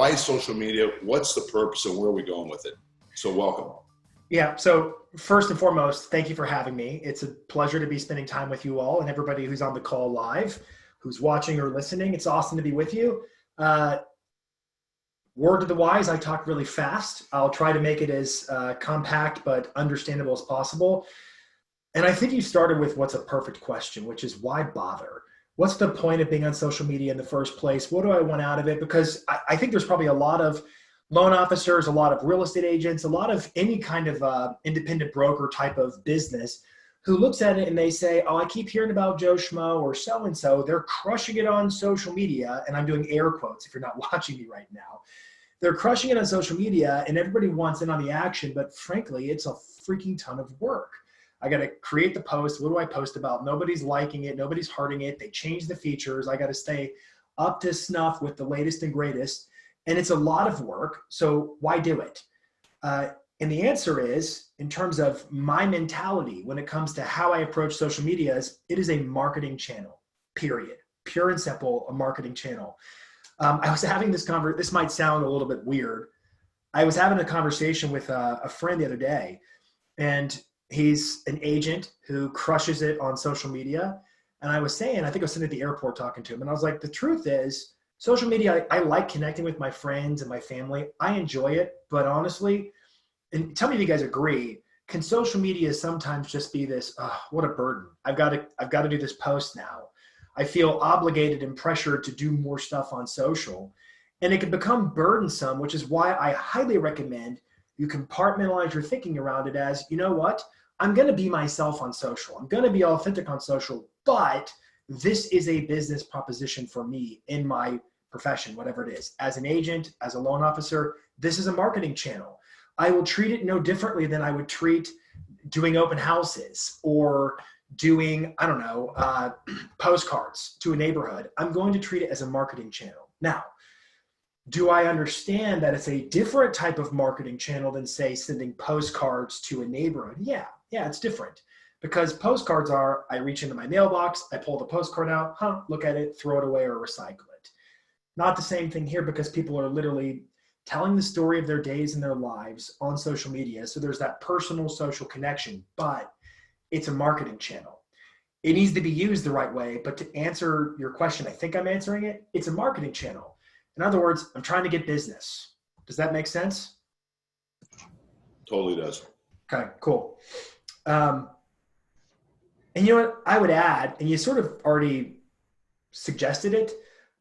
why social media? What's the purpose and where are we going with it? So welcome. Yeah. So first and foremost, thank you for having me. It's a pleasure to be spending time with you all and everybody who's on the call live, who's watching or listening. It's awesome to be with you. Word to the wise, I talk really fast. I'll try to make it as compact but understandable as possible. And I think you started with what's a perfect question, which is why bother? What's the point of being on social media in the first place? What do I want out of it? Because I think there's probably a lot of loan officers, a lot of real estate agents, a lot of any kind of independent broker type of business who looks at it and they say, oh, I keep hearing about Joe Schmo or so-and-so. They're crushing it on social media. And I'm doing air quotes if you're not watching me right now. They're crushing it on social media and everybody wants in on the action. But frankly, it's a freaking ton of work. I got to create the post. What do I post about? Nobody's liking it. Nobody's hearting it. They change the features. I got to stay up to snuff with the latest and greatest. And it's a lot of work. So why do it? And the answer is, in terms of my mentality, when it comes to how I approach social media, is it is a marketing channel, period. Pure and simple, a marketing channel. I was having this this might sound a little bit weird. I was having a conversation with a friend the other day, and he's an agent who crushes it on social media. And I was saying, I think I was sitting at the airport talking to him, and I was like, the truth is, social media, I like connecting with my friends and my family. I enjoy it, but honestly, and tell me if you guys agree, can social media sometimes just be this, oh, what a burden. I've got to do this post now. I feel obligated and pressured to do more stuff on social. And it can become burdensome, which is why I highly recommend you compartmentalize your thinking around it as, you know what? I'm going to be myself on social. I'm going to be authentic on social, but this is a business proposition for me in my profession, whatever it is. As an agent, as a loan officer, this is a marketing channel. I will treat it no differently than I would treat doing open houses or doing, I don't know, postcards to a neighborhood. I'm going to treat it as a marketing channel. Now, do I understand that it's a different type of marketing channel than, say, sending postcards to a neighborhood? Yeah, it's different. Because postcards are, I reach into my mailbox, I pull the postcard out, look at it, throw it away or recycle it. Not the same thing here because people are literally telling the story of their days and their lives on social media. So there's that personal social connection, but it's a marketing channel. It needs to be used the right way, but to answer your question, I think I'm answering it, it's a marketing channel. In other words, I'm trying to get business. Does that make sense? Totally does. Okay, cool. And you know what I would add, and you sort of already suggested it,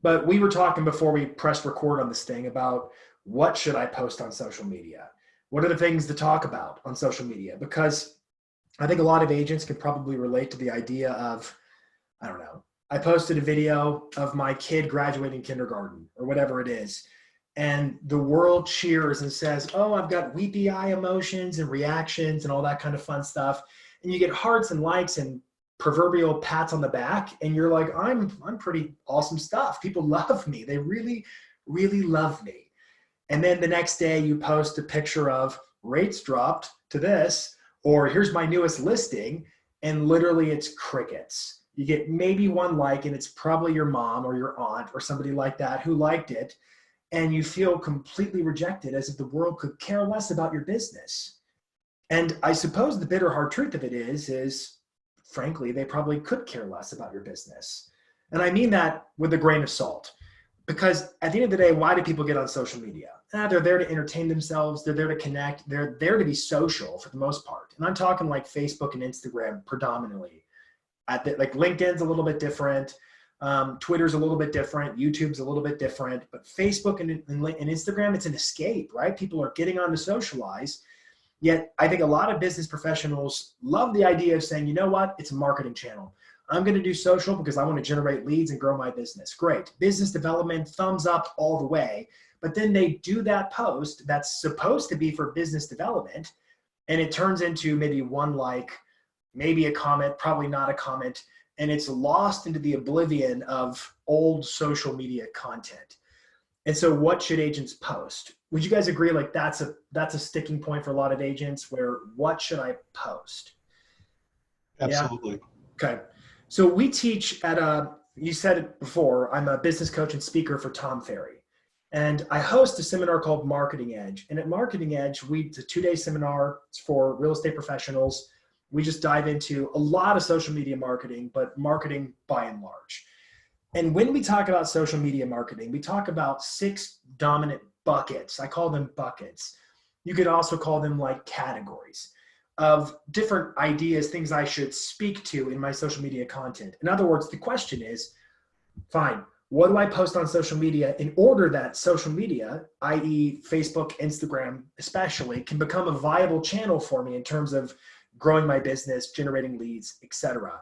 but we were talking before we pressed record on this thing about what should I post on social media? What are the things to talk about on social media? Because I think a lot of agents can probably relate to the idea of, I don't know, I posted a video of my kid graduating kindergarten or whatever it is. And the world cheers and says, oh, I've got weepy eye emotions and reactions and all that kind of fun stuff. And you get hearts and likes and proverbial pats on the back. And you're like, I'm pretty awesome stuff. People love me. They really, really love me. And then the next day you post a picture of rates dropped to this, or here's my newest listing. And literally it's crickets. You get maybe one like, and it's probably your mom or your aunt or somebody like that who liked it. And you feel completely rejected as if the world could care less about your business. And I suppose the bitter hard truth of it is frankly, they probably could care less about your business. And I mean that with a grain of salt. Because at the end of the day, why do people get on social media? They're there to entertain themselves. They're there to connect. They're there to be social for the most part. And I'm talking like Facebook and Instagram predominantly. Like LinkedIn's a little bit different. Twitter's a little bit different. YouTube's a little bit different. But Facebook and Instagram, it's an escape, right? People are getting on to socialize. Yet I think a lot of business professionals love the idea of saying, you know what? It's a marketing channel. I'm going to do social because I want to generate leads and grow my business. Great. Business development, thumbs up all the way. But then they do that post that's supposed to be for business development, and it turns into maybe one like, maybe a comment, probably not a comment, and it's lost into the oblivion of old social media content. And so what should agents post? Would you guys agree like that's a sticking point for a lot of agents where what should I post? Absolutely. Yeah? Okay. So we teach at you said it before, I'm a business coach and speaker for Tom Ferry. And I host a seminar called Marketing Edge. And at Marketing Edge, it's a 2-day seminar. It's for real estate professionals. We just dive into a lot of social media marketing, but marketing by and large. And when we talk about social media marketing, we talk about 6 dominant buckets. I call them buckets. You could also call them like categories of different ideas, things I should speak to in my social media content. In other words, the question is, fine, what do I post on social media in order that social media, i.e. Facebook, Instagram especially, can become a viable channel for me in terms of growing my business, generating leads, etc.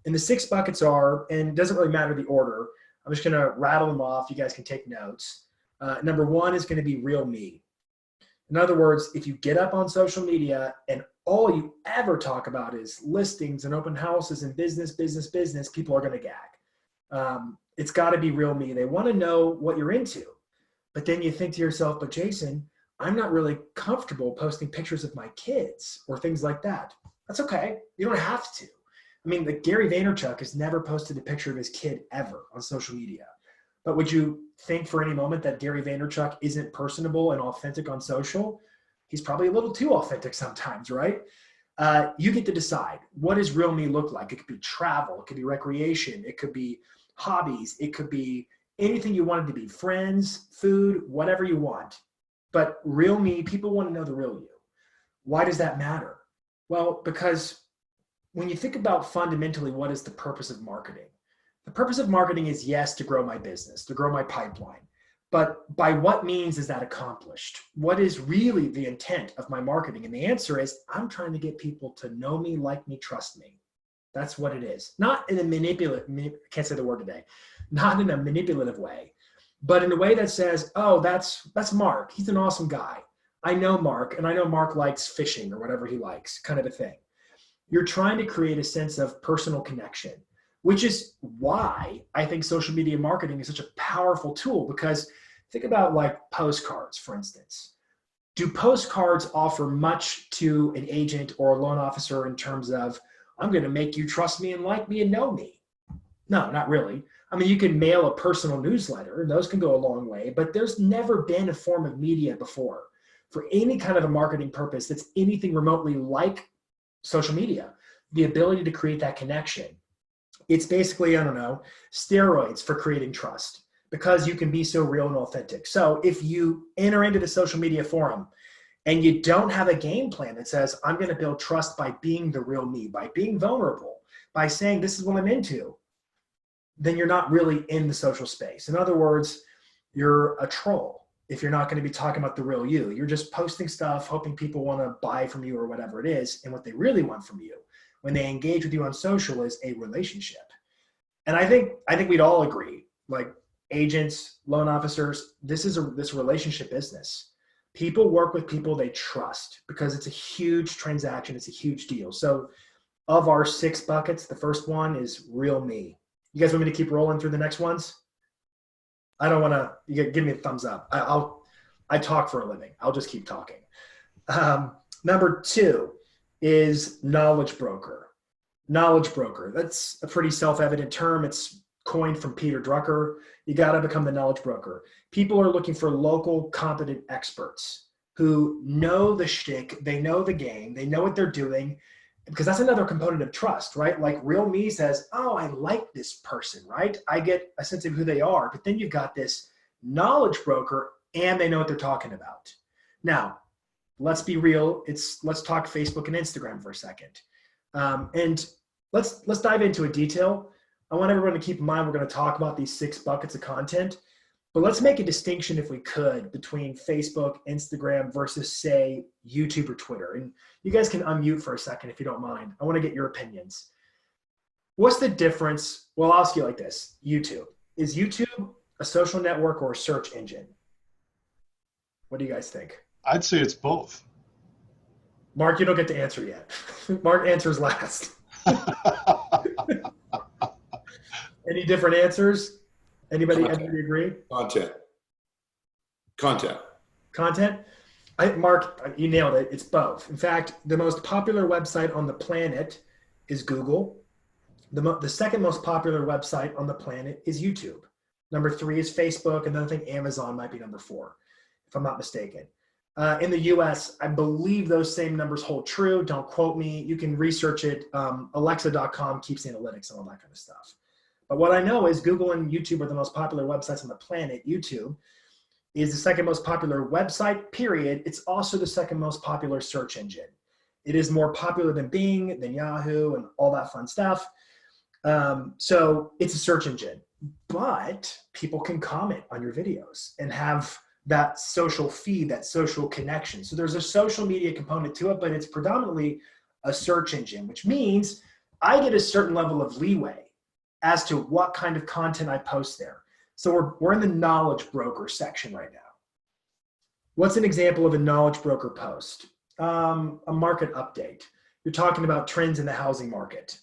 And the 6 buckets are, and it doesn't really matter the order, I'm just going to rattle them off. You guys can take notes. Number 1 is going to be real me. In other words, if you get up on social media and all you ever talk about is listings and open houses and business, people are going to gag. It's got to be real me. They want to know what you're into. But then you think to yourself, but Jason, I'm not really comfortable posting pictures of my kids or things like that. That's okay. You don't have to. I mean, like Gary Vaynerchuk has never posted a picture of his kid ever on social media. But would you think for any moment that Gary Vaynerchuk isn't personable and authentic on social? He's probably a little too authentic sometimes, right? You get to decide, what does real me look like? It could be travel, it could be recreation, it could be hobbies, it could be anything you want it to be, friends, food, whatever you want. But real me, people want to know the real you. Why does that matter? Well, because when you think about fundamentally what is the purpose of marketing, the purpose of marketing is, yes, to grow my business, to grow my pipeline. But by what means is that accomplished? What is really the intent of my marketing? And the answer is, I'm trying to get people to know me, like me, trust me. That's what it is. Not in a can't say the word today, not in a manipulative way, but in a way that says, oh, that's Mark. He's an awesome guy. I know Mark, and I know Mark likes fishing or whatever he likes, kind of a thing. You're trying to create a sense of personal connection, which is why I think social media marketing is such a powerful tool. Because think about like postcards, for instance. Do postcards offer much to an agent or a loan officer in terms of, I'm going to make you trust me and like me and know me? No, not really. I mean, you can mail a personal newsletter, and those can go a long way, but there's never been a form of media before for any kind of a marketing purpose that's anything remotely like social media, the ability to create that connection. It's basically, I don't know, steroids for creating trust, because you can be so real and authentic. So if you enter into the social media forum and you don't have a game plan that says, I'm going to build trust by being the real me, by being vulnerable, by saying this is what I'm into, then you're not really in the social space. In other words, you're a troll if you're not going to be talking about the real you. You're just posting stuff, hoping people want to buy from you or whatever it is. And what they really want from you when they engage with you on social is a relationship. And I think we'd all agree, like agents, loan officers, this relationship business. People work with people they trust because it's a huge transaction. It's a huge deal. So of our 6 buckets, the first one is real me. You guys want me to keep rolling through the next ones? I don't want to, you give me a thumbs up. I talk for a living. I'll just keep talking. Number 2 is knowledge broker. Knowledge broker. That's a pretty self-evident term. It's coined from Peter Drucker. You got to become the knowledge broker. People are looking for local, competent experts who know the shtick, they know the game, they know what they're doing, because that's another component of trust, right? Like real me says, oh, I like this person, right? I get a sense of who they are, but then you've got this knowledge broker and they know what they're talking about. Now, let's be real. Let's talk Facebook and Instagram for a second. And let's dive into a detail. I want everyone to keep in mind, we're going to talk about these 6 buckets of content, but let's make a distinction, if we could, between Facebook, Instagram versus, say, YouTube or Twitter. And you guys can unmute for a second if you don't mind. I want to get your opinions. What's the difference? Well, I'll ask you like this. YouTube. Is YouTube a social network or a search engine? What do you guys think? I'd say it's both. Mark, you don't get to answer yet. Mark answers last. Any different answers? Anybody agree? Content? Mark, you nailed it. It's both. In fact, the most popular website on the planet is Google. The second most popular website on the planet is YouTube. Number 3 is Facebook. And then I think Amazon might be number 4, if I'm not mistaken. In the US, I believe those same numbers hold true. Don't quote me. You can research it. Alexa.com keeps analytics and all that kind of stuff. But what I know is Google and YouTube are the most popular websites on the planet. YouTube is the second most popular website, period. It's also the second most popular search engine. It is more popular than Bing, than Yahoo, and all that fun stuff. So it's a search engine. But people can comment on your videos and have that social feed, that social connection. So there's a social media component to it, but it's predominantly a search engine, which means I get a certain level of leeway as to what kind of content I post there. So we're in the knowledge broker section right now. What's an example of a knowledge broker post? A market update. You're talking about trends in the housing market.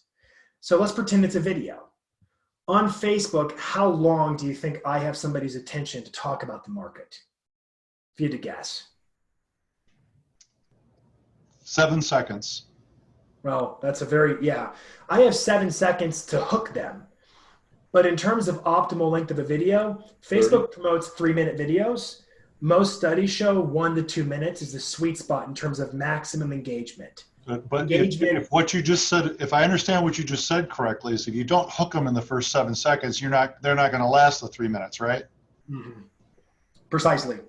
So let's pretend it's a video. On Facebook, how long do you think I have somebody's attention to talk about the market? If you had to guess. 7 seconds. Well, that's a very, yeah. I have 7 seconds to hook them. But in terms of optimal length of a video, Facebook promotes 3-minute videos. Most studies show 1 to 2 minutes is the sweet spot in terms of maximum engagement. But if what you just said, if I understand what you just said correctly, is if you don't hook them in the first 7 seconds, they're not going to last the 3 minutes, right? Mm-hmm. Precisely.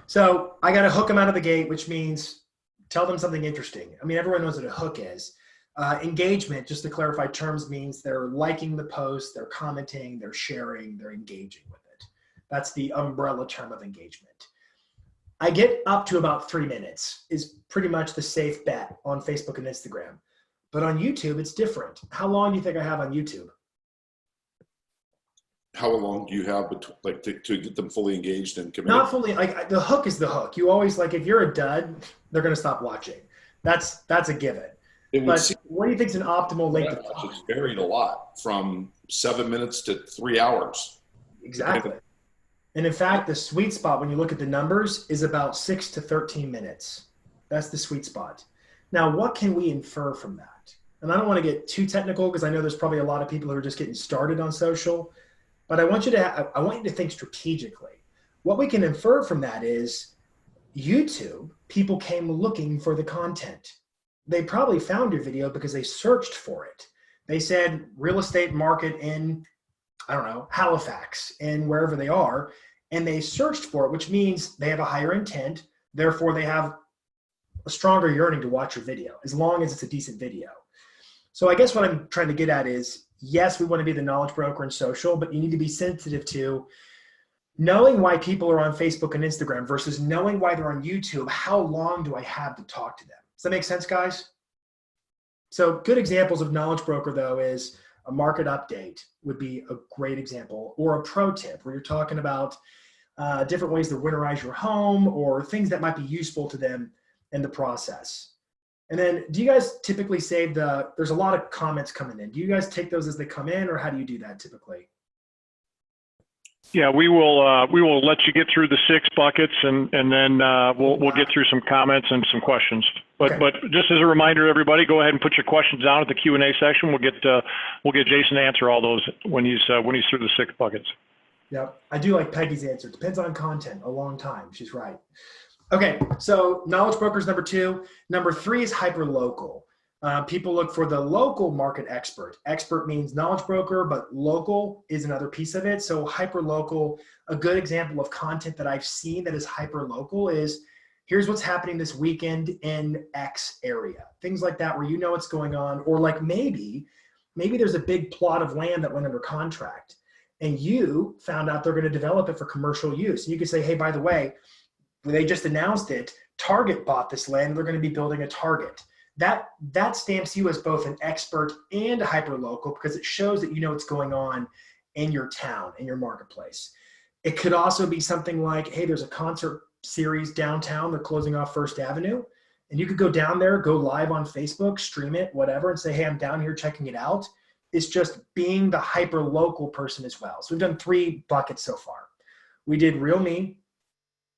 So I got to hook them out of the gate, which means tell them something interesting. I mean, everyone knows what a hook is. Engagement, just to clarify terms, means they're liking the post, they're commenting, they're sharing, they're engaging with it. That's the umbrella term of engagement. I get up to about 3 minutes is pretty much the safe bet on Facebook and Instagram. But on YouTube, it's different. How long do you think I have on YouTube? How long do you have to get them fully engaged and committed? Not fully. Like the hook is the hook. You always, like, if you're a dud, they're going to stop watching. That's a given. But what do you think is an optimal length of time? It's varied a lot from 7 minutes to 3 hours. Exactly. And in fact, the sweet spot when you look at the numbers is about 6 to 13 minutes. That's the sweet spot. Now, what can we infer from that? And I don't want to get too technical because I know there's probably a lot of people who are just getting started on social. But I want you to think strategically. What we can infer from that is YouTube, people came looking for the content. They probably found your video because they searched for it. They said real estate market in, I don't know, Halifax and wherever they are, and they searched for it, which means they have a higher intent. Therefore, they have a stronger yearning to watch your video, as long as it's a decent video. So I guess what I'm trying to get at is, yes, we want to be the knowledge broker in social, but you need to be sensitive to knowing why people are on Facebook and Instagram versus knowing why they're on YouTube. How long do I have to talk to them? Does that make sense, guys? So good examples of knowledge broker, though, is a market update would be a great example, or a pro tip where you're talking about different ways to winterize your home or things that might be useful to them in the process. And then do you guys typically save there's a lot of comments coming in. Do you guys take those as they come in, or how do you do that typically? Yeah, we will let you get through the 6 buckets, and then we'll get through some comments and some questions. But Okay. but just as a reminder, everybody, go ahead and put your questions down at the Q&A section. We'll get Jason to answer all those when he's through the 6 buckets. Yep, I do like Peggy's answer. It depends on content. A long time. She's right. Okay, so knowledge brokers number 2. Number 3 is hyperlocal. People look for the local market expert. Expert means knowledge broker, but local is another piece of it. So hyperlocal, a good example of content that I've seen that is hyperlocal is, here's what's happening this weekend in X area. Things like that where you know what's going on, or like maybe there's a big plot of land that went under contract and you found out they're going to develop it for commercial use. And you can say, hey, by the way, they just announced it. Target bought this land. They're going to be building a Target. That stamps you as both an expert and a hyperlocal because it shows that you know what's going on in your town, in your marketplace. It could also be something like, hey, there's a concert series downtown. They're closing off First Avenue. And you could go down there, go live on Facebook, stream it, whatever, and say, hey, I'm down here checking it out. It's just being the hyperlocal person as well. So we've done 3 buckets so far. We did real me.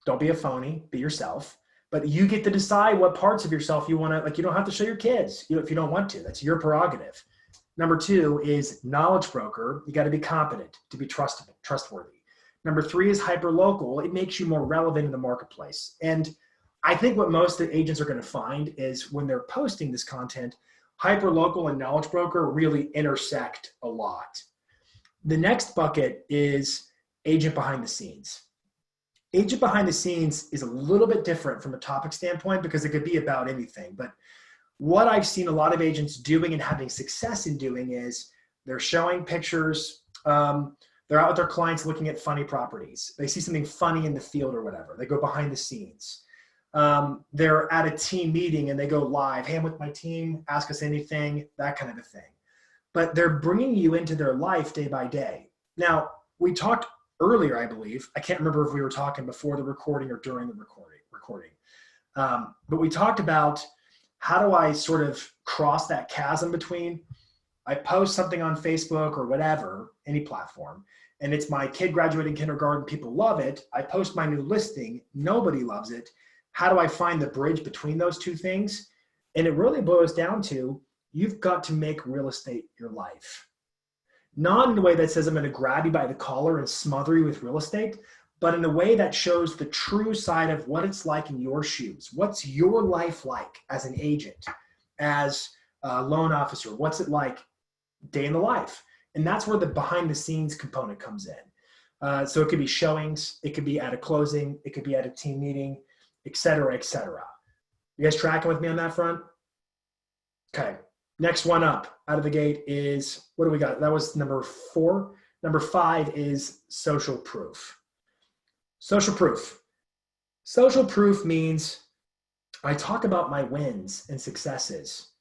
Don't be a phony, be yourself. But you get to decide what parts of yourself you want to, like, you don't have to show your kids, if you don't want to. That's your prerogative. Number 2 is knowledge broker. You got to be competent to be trustworthy. Number 3 is hyper-local. It makes you more relevant in the marketplace. And I think what most agents are going to find is when they're posting this content, hyper-local and knowledge broker really intersect a lot. The next bucket is agent behind the scenes. Agent behind the scenes is a little bit different from a topic standpoint because it could be about anything. But what I've seen a lot of agents doing and having success in doing is they're showing pictures. They're out with their clients looking at funny properties. They see something funny in the field or whatever. They go behind the scenes. They're at a team meeting and they go live. Hey, I'm with my team. Ask us anything, that kind of a thing. But they're bringing you into their life day by day. Now, we talked earlier, I believe. I can't remember if we were talking before the recording or during the recording. But we talked about how do I sort of cross that chasm between I post something on Facebook or whatever, any platform, and it's my kid graduating kindergarten, people love it. I post my new listing, nobody loves it. How do I find the bridge between those two things? And it really boils down to you've got to make real estate your life. Not in a way that says I'm going to grab you by the collar and smother you with real estate, but in a way that shows the true side of what it's like in your shoes. What's your life like as an agent, as a loan officer? What's it like day in the life? And that's where the behind the scenes component comes in. So it could be showings, it could be at a closing, it could be at a team meeting, et cetera, et cetera. You guys tracking with me on that front? Okay. Next one up out of the gate is, what do we got? That was number 4. Number 5 is social proof. Social proof. Social proof means I talk about my wins and successes.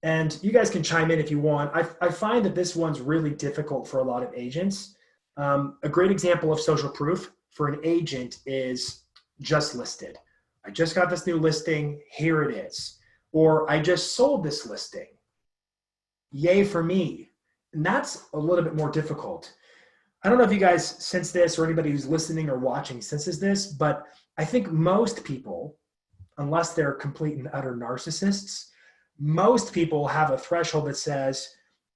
And you guys can chime in if you want. I find that this one's really difficult for a lot of agents. A great example of social proof for an agent is just listed. I just got this new listing, here it is. Or I just sold this listing. Yay for me. And that's a little bit more difficult. I don't know if you guys sense this or anybody who's listening or watching senses this, but I think most people, unless they're complete and utter narcissists, most people have a threshold that says,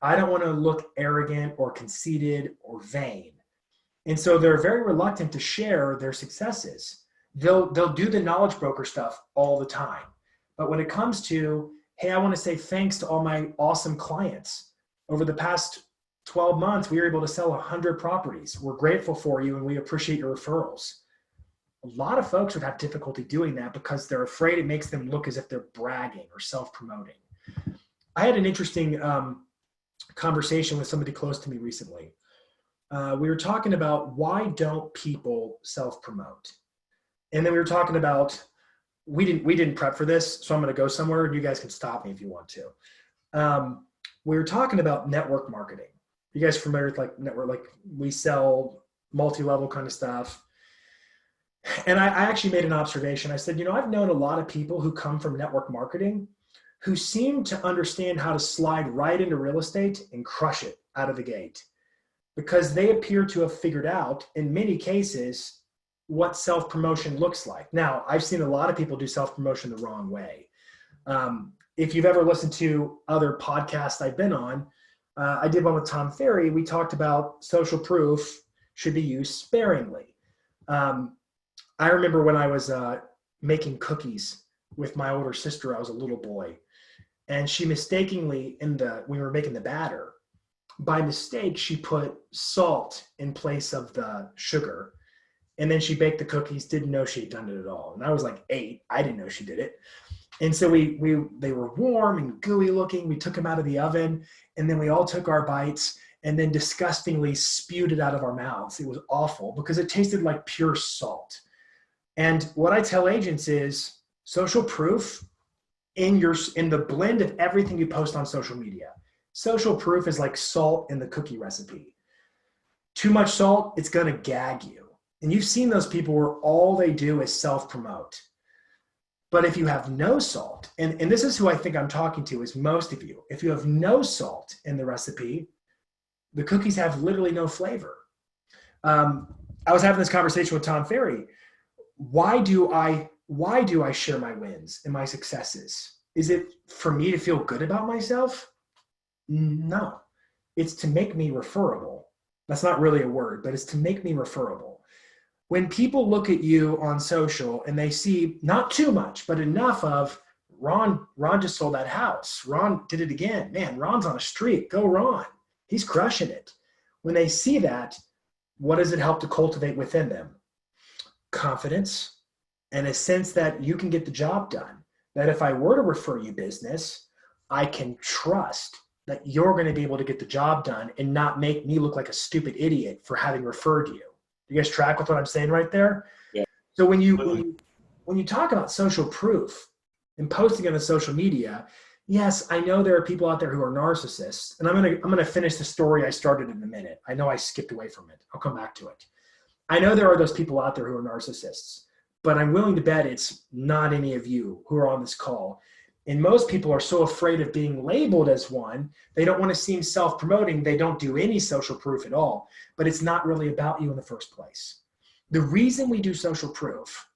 I don't want to look arrogant or conceited or vain. And so they're very reluctant to share their successes. They'll do the knowledge broker stuff all the time. But when it comes to, hey, I want to say thanks to all my awesome clients. Over the past 12 months, we were able to sell 100 properties. We're grateful for you and we appreciate your referrals. A lot of folks would have difficulty doing that because they're afraid it makes them look as if they're bragging or self-promoting. I had an interesting conversation with somebody close to me recently. We were talking about why don't people self-promote? And then we were talking about, we didn't prep for this, so I'm going to go somewhere and you guys can stop me if you want to. We were talking about network marketing. You guys familiar with like network, like we sell multi-level kind of stuff. And I actually made an observation. I said, I've known a lot of people who come from network marketing who seem to understand how to slide right into real estate and crush it out of the gate because they appear to have figured out, in many cases, what self-promotion looks like. Now, I've seen a lot of people do self-promotion the wrong way. If you've ever listened to other podcasts I've been on, I did one with Tom Ferry. We talked about social proof should be used sparingly. I remember when I was making cookies with my older sister, I was a little boy, and she mistakenly, we were making the batter, by mistake, she put salt in place of the sugar. And then she baked the cookies, didn't know she had done it at all. And I was like 8, I didn't know she did it. And so they were warm and gooey looking. We took them out of the oven and then we all took our bites and then disgustingly spewed it out of our mouths. It was awful because it tasted like pure salt. And what I tell agents is social proof in the blend of everything you post on social media. Social proof is like salt in the cookie recipe. Too much salt, it's going to gag you. And you've seen those people where all they do is self-promote. But if you have no salt, and this is who I think I'm talking to is most of you, if you have no salt in the recipe, the cookies have literally no flavor. I was having this conversation with Tom Ferry. Why do I share my wins and my successes? Is it for me to feel good about myself? No, it's to make me referable. That's not really a word, but it's to make me referable. When people look at you on social and they see not too much, but enough of Ron just sold that house. Ron did it again. Man, Ron's on a streak. Go Ron. He's crushing it. When they see that, what does it help to cultivate within them? Confidence and a sense that you can get the job done. That if I were to refer you business, I can trust that you're going to be able to get the job done and not make me look like a stupid idiot for having referred you. You guys track with what I'm saying right there? Yeah. So when you talk about social proof and posting on the social media, yes, I know there are people out there who are narcissists, and I'm gonna finish the story I started in a minute. I know I skipped away from it. I'll come back to it. I know there are those people out there who are narcissists, but I'm willing to bet it's not any of you who are on this call. And most people are so afraid of being labeled as one, they don't want to seem self-promoting. They don't do any social proof at all, but it's not really about you in the first place. The reason we do social proof,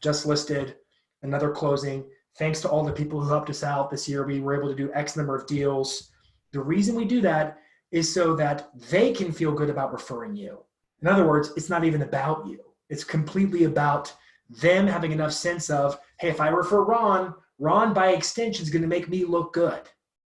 just listed, another closing, thanks to all the people who helped us out this year, we were able to do X number of deals. The reason we do that is so that they can feel good about referring you. In other words, it's not even about you. It's completely about them having enough sense of, hey, if I refer Ron by extension is going to make me look good.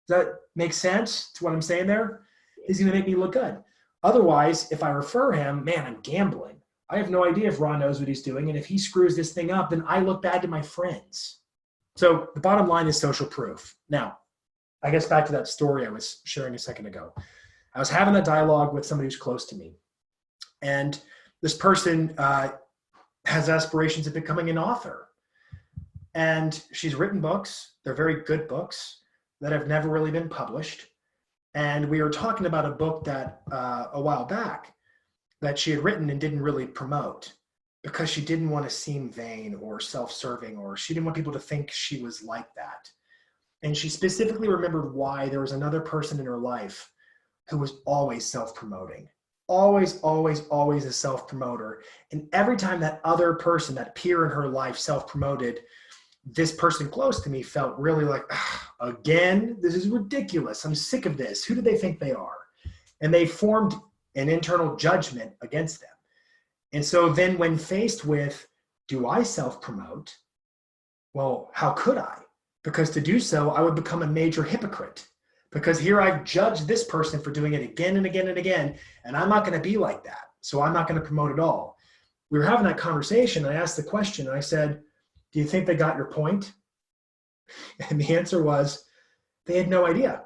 Does that make sense to what I'm saying there? He's going to make me look good. Otherwise, if I refer him, man, I'm gambling. I have no idea if Ron knows what he's doing. And if he screws this thing up, then I look bad to my friends. So the bottom line is social proof. Now, I guess back to that story I was sharing a second ago. I was having a dialogue with somebody who's close to me. And this person has aspirations of becoming an author. And she's written books. They're very good books that have never really been published. And we were talking about a book that a while back that she had written and didn't really promote because she didn't want to seem vain or self-serving, or she didn't want people to think she was like that. And she specifically remembered why there was another person in her life who was always self-promoting. Always, always, always a self-promoter. And every time that other person, that peer in her life self-promoted, this person close to me felt really like, again, this is ridiculous. I'm sick of this. Who do they think they are? And they formed an internal judgment against them. And so then when faced with, do I self-promote? Well, how could I? Because to do so, I would become a major hypocrite. Because here I've judged this person for doing it again and again and again, and I'm not going to be like that. So I'm not going to promote at all. We were having that conversation. I asked the question, and I said, do you think they got your point? And the answer was, they had no idea.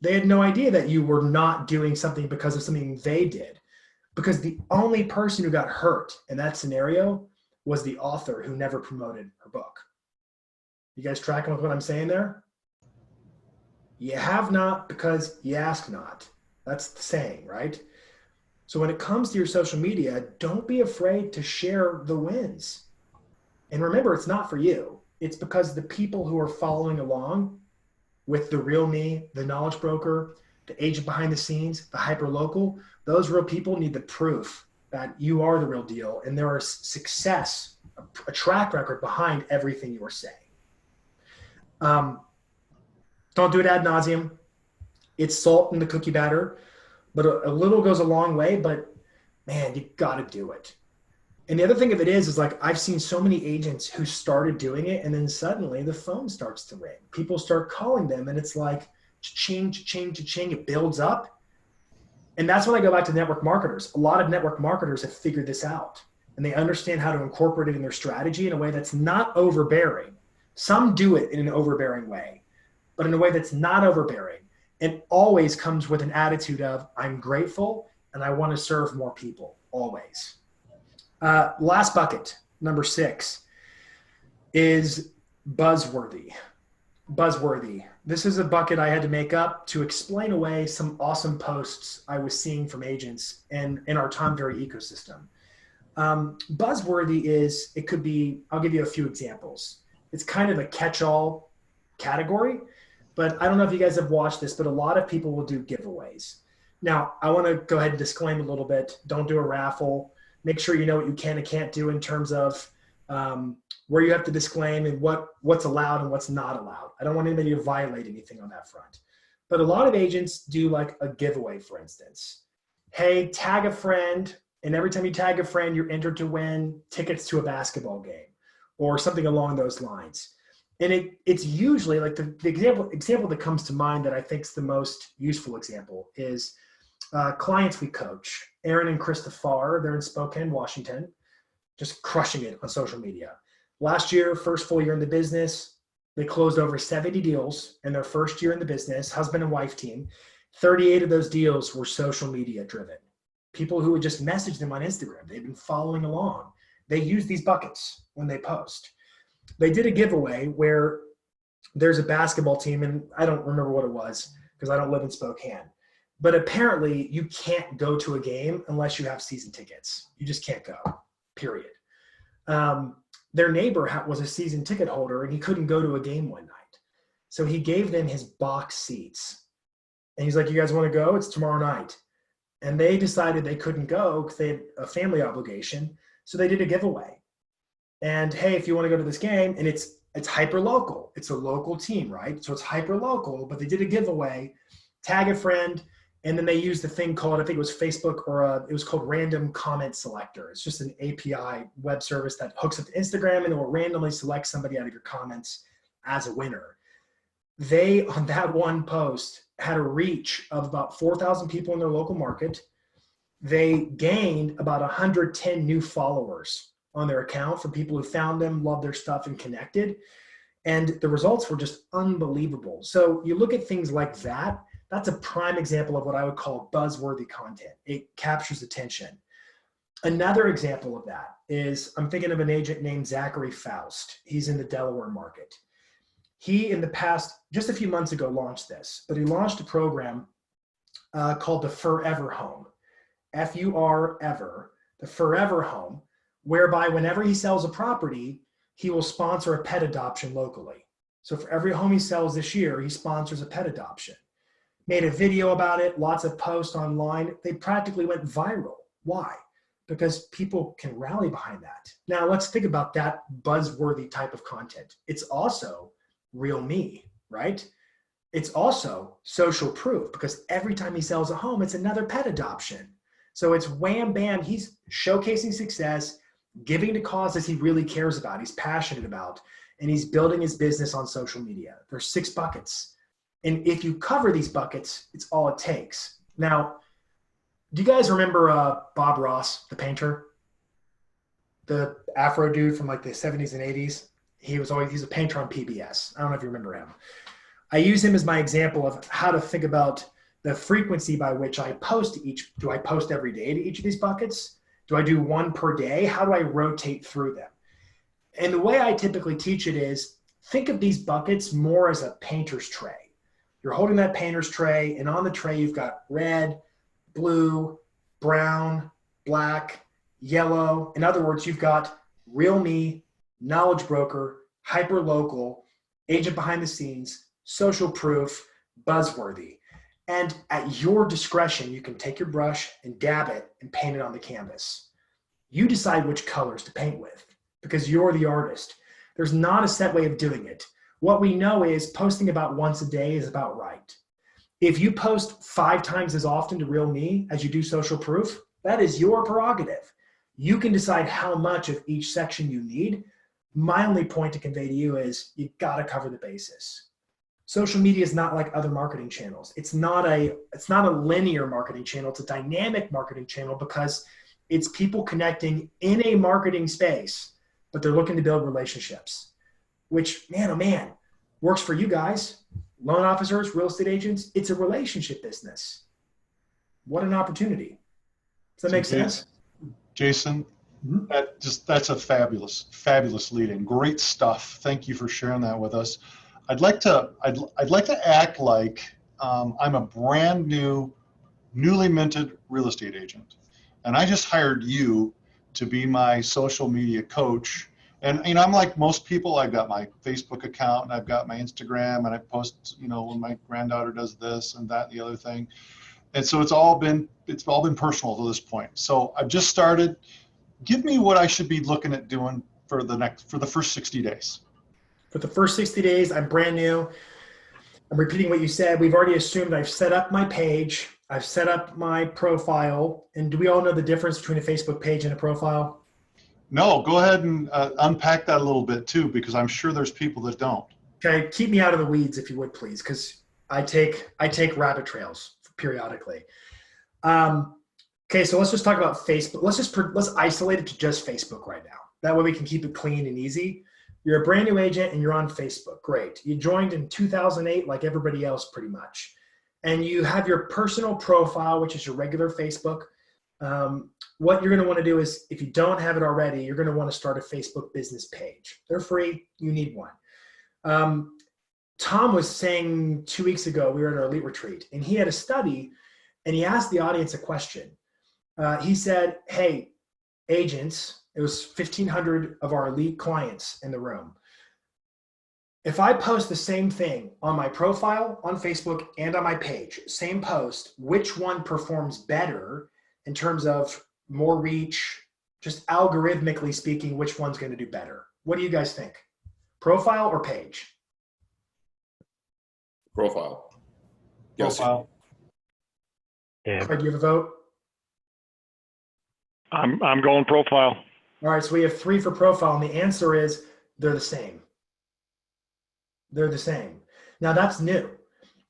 They had no idea that you were not doing something because of something they did. Because the only person who got hurt in that scenario was the author who never promoted her book. You guys tracking with what I'm saying there? You have not because you ask not. That's the saying, right? So when it comes to your social media, don't be afraid to share the wins. And remember, it's not for you. It's because the people who are following along with the real me, the knowledge broker, the agent behind the scenes, the hyper-local, those real people need the proof that you are the real deal. And there is success, a track record behind everything you are saying. Don't do it ad nauseum. It's salt in the cookie batter, but a little goes a long way, but man, you got to do it. And the other thing of it is like, I've seen so many agents who started doing it and then suddenly the phone starts to ring. People start calling them and it's like, cha-ching, cha-ching, cha-ching, it builds up. And that's when I go back to network marketers. A lot of network marketers have figured this out and they understand how to incorporate it in their strategy in a way that's not overbearing. Some do it in an overbearing way, but in a way that's not overbearing. It always comes with an attitude of, I'm grateful and I want to serve more people, always. Last bucket, number 6, is buzzworthy. Buzzworthy. This is a bucket I had to make up to explain away some awesome posts I was seeing from agents in our Tom Ferry ecosystem. Buzzworthy is, it could be, I'll give you a few examples. It's kind of a catch-all category, but I don't know if you guys have watched this, but a lot of people will do giveaways. Now, I want to go ahead and disclaim a little bit. Don't do a raffle. Make sure you know what you can and can't do in terms of where you have to disclaim and what's allowed and what's not allowed. I don't want anybody to violate anything on that front. But a lot of agents do like a giveaway, for instance. Hey, tag a friend And every time you tag a friend, you're entered to win tickets to a basketball game or something along those lines. And it's usually like the example that comes to mind that I think is the most useful example is clients we coach, Aaron and Krista Farr. They're in Spokane, Washington, just crushing it on social media. Last year, first full year in the business, they closed over 70 deals in their first year in the business, husband and wife team. 38 of those deals were social media driven. People who would just message them on Instagram. They've been following along. They use these buckets when they post. They did a giveaway where there's a basketball team, and I don't remember what it was because I don't live in Spokane. But apparently you can't go to a game unless you have season tickets. You just can't go, period. Their neighbor was a season ticket holder, and he couldn't go to a game one night. So he gave them his box seats. And he's like, you guys want to go? It's tomorrow night. And they decided they couldn't go because they had a family obligation. So they did a giveaway. And hey, if you want to go to this game, and it's hyper local. It's a local team, right? So it's hyper local, but they did a giveaway, tag a friend, and then they used the thing called, I think it was Facebook it was called Random Comment Selector. It's just an API web service that hooks up to Instagram and it will randomly select somebody out of your comments as a winner. They, on that one post, had a reach of about 4,000 people in their local market. They gained about 110 new followers on their account from people who found them, loved their stuff, and connected. And the results were just unbelievable. So you look at things like that, that's a prime example of what I would call buzzworthy content. It captures attention. Another example of that is, I'm thinking of an agent named Zachary Faust. He's in the Delaware market. He, in the past, just a few months ago, launched this, but he launched a program called the Forever Home, F-U-R-Ever, the Forever Home, whereby whenever he sells a property, he will sponsor a pet adoption locally. So for every home he sells this year, he sponsors a pet adoption. Made a video about it, lots of posts online. They practically went viral. Why? Because people can rally behind that. Now let's think about that buzzworthy type of content. It's also real me, right? It's also social proof because every time he sells a home, it's another pet adoption. So it's wham, bam, he's showcasing success, giving to causes he really cares about, he's passionate about, and he's building his business on social media. There's 6 buckets. And if you cover these buckets, it's all it takes. Now, do you guys remember Bob Ross, the painter? The Afro dude from like the 70s and 80s? He's a painter on PBS. I don't know if you remember him. I use him as my example of how to think about the frequency by which I post to each. Do I post every day to each of these buckets? Do I do one per day? How do I rotate through them? And the way I typically teach it is, think of these buckets more as a painter's tray. You're holding that painter's tray, and on the tray you've got red, blue, brown, black, yellow. In other words, you've got real me, knowledge broker, hyper local, agent behind the scenes, social proof, buzzworthy. And at your discretion, you can take your brush and dab it and paint it on the canvas. You decide which colors to paint with because you're the artist. There's not a set way of doing it. What we know is posting about once a day is about right. If you post 5 times as often to real me as you do social proof, that is your prerogative. You can decide how much of each section you need. My only point to convey to you is you gotta cover the basis. Social media is not like other marketing channels. It's not a linear marketing channel. It's a dynamic marketing channel because it's people connecting in a marketing space, but they're looking to build relationships, which, man, oh man, works for you guys, loan officers, real estate agents. It's a relationship business. What an opportunity. Does that make sense? Jason, that's a fabulous lead in. Great stuff. Thank you for sharing that with us. I'd like to act like I'm a brand new, newly minted real estate agent, and I just hired you to be my social media coach. And I'm like most people. I've got my Facebook account and I've got my Instagram, and I post, when my granddaughter does this and that and the other thing. And so it's all been personal to this point. So I've just started. Give me what I should be looking at doing for the first 60 days. For the first 60 days, I'm brand new. I'm repeating what you said. We've already assumed I've set up my page. I've set up my profile. And do we all know the difference between a Facebook page and a profile? No, go ahead and unpack that a little bit too, because I'm sure there's people that don't. Okay, keep me out of the weeds if you would, please, because I take rabbit trails periodically. Okay, so let's just talk about Facebook. Let's isolate it to just Facebook right now. That way we can keep it clean and easy. You're a brand new agent and you're on Facebook. Great. You joined in 2008 like everybody else pretty much. And you have your personal profile, which is your regular Facebook. What you're going to want to do is, if you don't have it already, you're going to want to start a Facebook business page. They're free. You need one. Tom was saying 2 weeks ago, we were at our elite retreat, and he had a study, and he asked the audience a question. He said, hey, agents, it was 1,500 of our elite clients in the room. If I post the same thing on my profile, on Facebook, and on my page, same post, which one performs better in terms of more reach, just algorithmically speaking, which one's going to do better? What do you guys think? Profile or page? Profile. Yes. Profile. Yeah. Craig, do you have a vote? I'm going profile. All right, so we have 3 for profile, and the answer is they're the same. They're the same. Now that's new.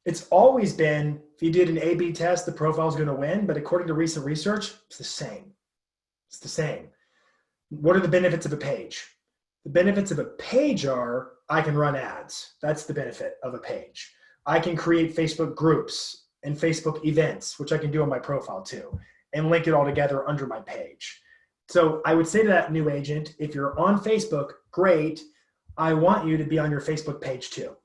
It's always been, if you did an A/B test, the profile is going to win, but according to recent research, it's the same. It's the same. What are the benefits of a page? The benefits of a page are I can run ads. That's the benefit of a page. I can create Facebook groups and Facebook events, which I can do on my profile too, and link it all together under my page. So I would say to that new agent, if you're on Facebook, great. I want you to be on your Facebook page too.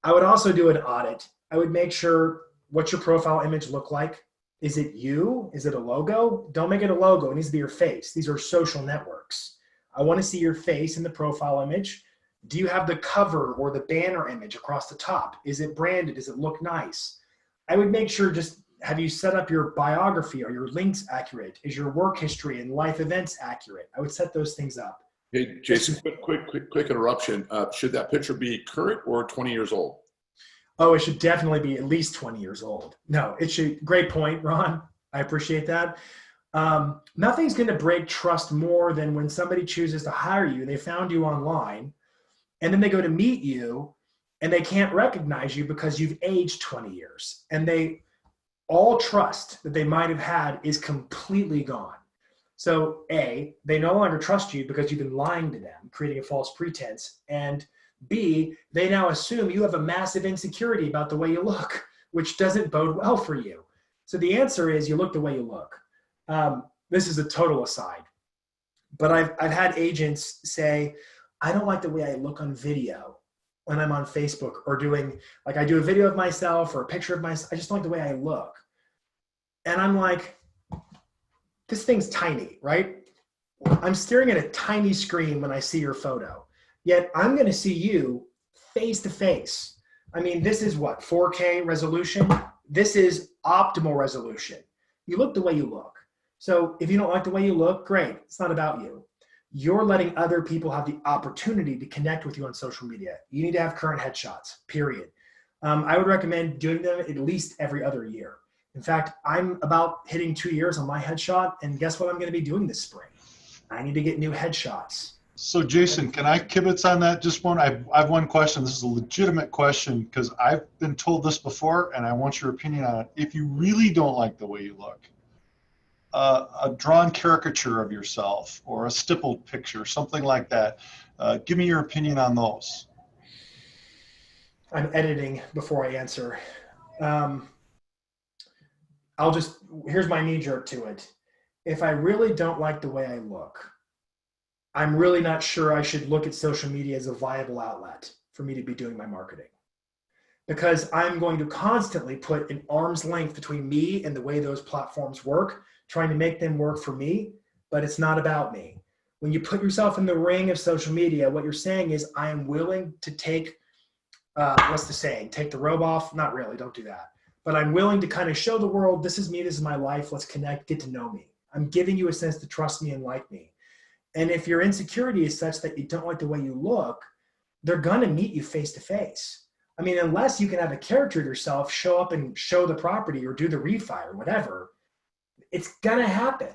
I would also do an audit. I would make sure what's your profile image look like. Is it you? Is it a logo? Don't make it a logo. It needs to be your face. These are social networks. I want to see your face in the profile image. Do you have the cover or the banner image across the top? Is it branded? Does it look nice? I would make sure, just have you set up your biography? Are your links accurate? Is your work history and life events accurate? I would set those things up. Hey, Jason, quick interruption. Should that picture be current or 20 years old? Oh, it should definitely be at least 20 years old. No, it should. Great point, Ron. I appreciate that. Nothing's going to break trust more than when somebody chooses to hire you. They found you online, and then they go to meet you, and they can't recognize you because you've aged 20 years. And all trust that they might have had is completely gone. So A, they no longer trust you because you've been lying to them, creating a false pretense. And B, they now assume you have a massive insecurity about the way you look, which doesn't bode well for you. So the answer is you look the way you look. This is a total aside, but I've had agents say, I don't like the way I look on video when I'm on Facebook or doing, like I do a video of myself or a picture of myself. I just don't like the way I look. And I'm like, this thing's tiny, right? I'm staring at a tiny screen when I see your photo, yet I'm going to see you face to face. I mean, this is what, 4K resolution? This is optimal resolution. You look the way you look. So if you don't like the way you look, great. It's not about you. You're letting other people have the opportunity to connect with you on social media. You need to have current headshots, period. I would recommend doing them at least every other year. In fact, I'm about hitting 2 years on my headshot, and guess what I'm going to be doing this spring? I need to get new headshots. So Jason, can I kibitz on that? Just one, I have one question. This is a legitimate question because I've been told this before, and I want your opinion on it. If you really don't like the way you look, a drawn caricature of yourself or a stippled picture, something like that, give me your opinion on those. I'm editing before I answer. Here's my knee jerk to it. If I really don't like the way I look, I'm really not sure I should look at social media as a viable outlet for me to be doing my marketing. Because I'm going to constantly put an arm's length between me and the way those platforms work, trying to make them work for me, but it's not about me. When you put yourself in the ring of social media, what you're saying is, I am willing to take, what's the saying? Take the robe off? Not really, don't do that. But I'm willing to kind of show the world, this is me, this is my life, let's connect, get to know me. I'm giving you a sense to trust me and like me. And if your insecurity is such that you don't like the way you look, they're gonna meet you face to face. I mean, unless you can have a character of yourself show up and show the property or do the refi or whatever, it's gonna happen.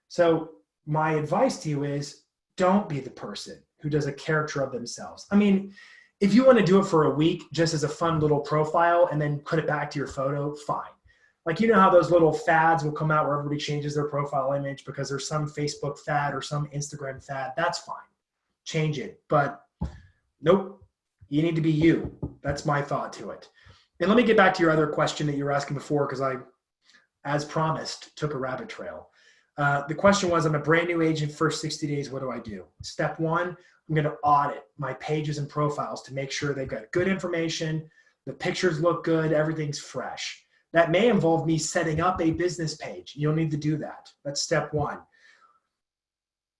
So my advice to you is don't be the person who does a character of themselves. I mean, if you want to do it for a week just as a fun little profile and then put it back to your photo, fine. Like, you know how those little fads will come out where everybody changes their profile image because there's some Facebook fad or some Instagram fad. That's fine. Change it. But nope, you need to be you. That's my thought to it. And let me get back to your other question that you were asking before, because I, as promised, took a rabbit trail. The question was, I'm a brand new agent, first 60 days, what do I do? Step one, I'm going to audit my pages and profiles to make sure they've got good information, the pictures look good, everything's fresh. That may involve me setting up a business page. You'll need to do that. That's step one.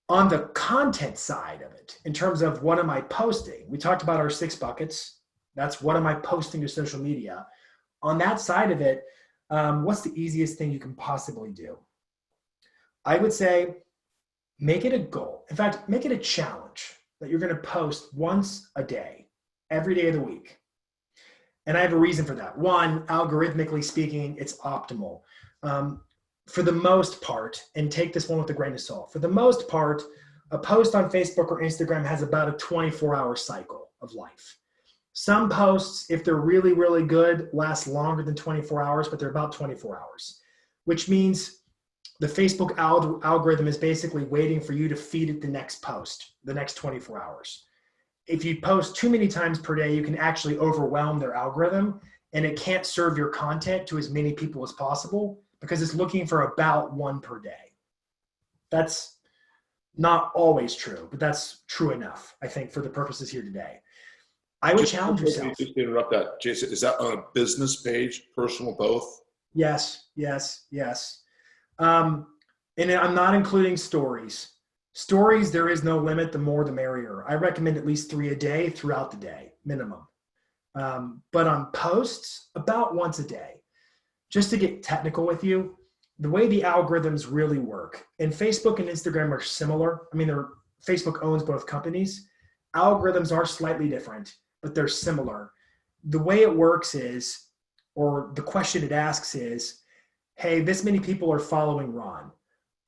On the content side of it, in terms of what am I posting, we talked about our 6 buckets. That's what am I posting to social media. On that side of it, what's the easiest thing you can possibly do? I would say make it a goal. In fact, make it a challenge that you're going to post once a day, every day of the week. And I have a reason for that. One, algorithmically speaking, it's optimal. For the most part, and take this one with a grain of salt, for the most part, a post on Facebook or Instagram has about a 24-hour cycle of life. Some posts, if they're really, really good, last longer than 24 hours, but they're about 24 hours, which means the Facebook algorithm is basically waiting for you to feed it the next post, the next 24 hours. If you post too many times per day, you can actually overwhelm their algorithm, and it can't serve your content to as many people as possible because it's looking for about 1 per day. That's not always true, but that's true enough, I think, for the purposes here today. I would challenge yourself. Just to interrupt that, Jason, is that on a business page, personal, both? Yes, yes, yes. And I'm not including stories. Stories, there is no limit. The more, the merrier. I recommend at least 3 a day throughout the day, minimum. But on posts, about once a day. Just to get technical with you, the way the algorithms really work, and Facebook and Instagram are similar. I mean, Facebook owns both companies. Algorithms are slightly different, but they're similar. The way it works is, or the question it asks is, hey, this many people are following Ron.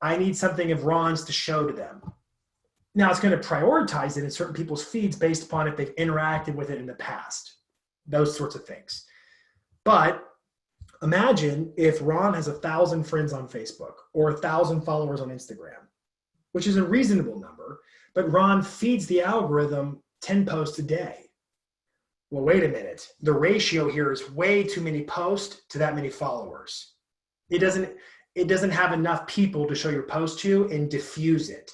I need something of Ron's to show to them. Now it's going to prioritize it in certain people's feeds based upon if they've interacted with it in the past, those sorts of things. But imagine if Ron has 1,000 friends on Facebook or 1,000 followers on Instagram, which is a reasonable number, but Ron feeds the algorithm 10 posts a day. Well, wait a minute. The ratio here is way too many posts to that many followers. It doesn't have enough people to show your post to and diffuse it.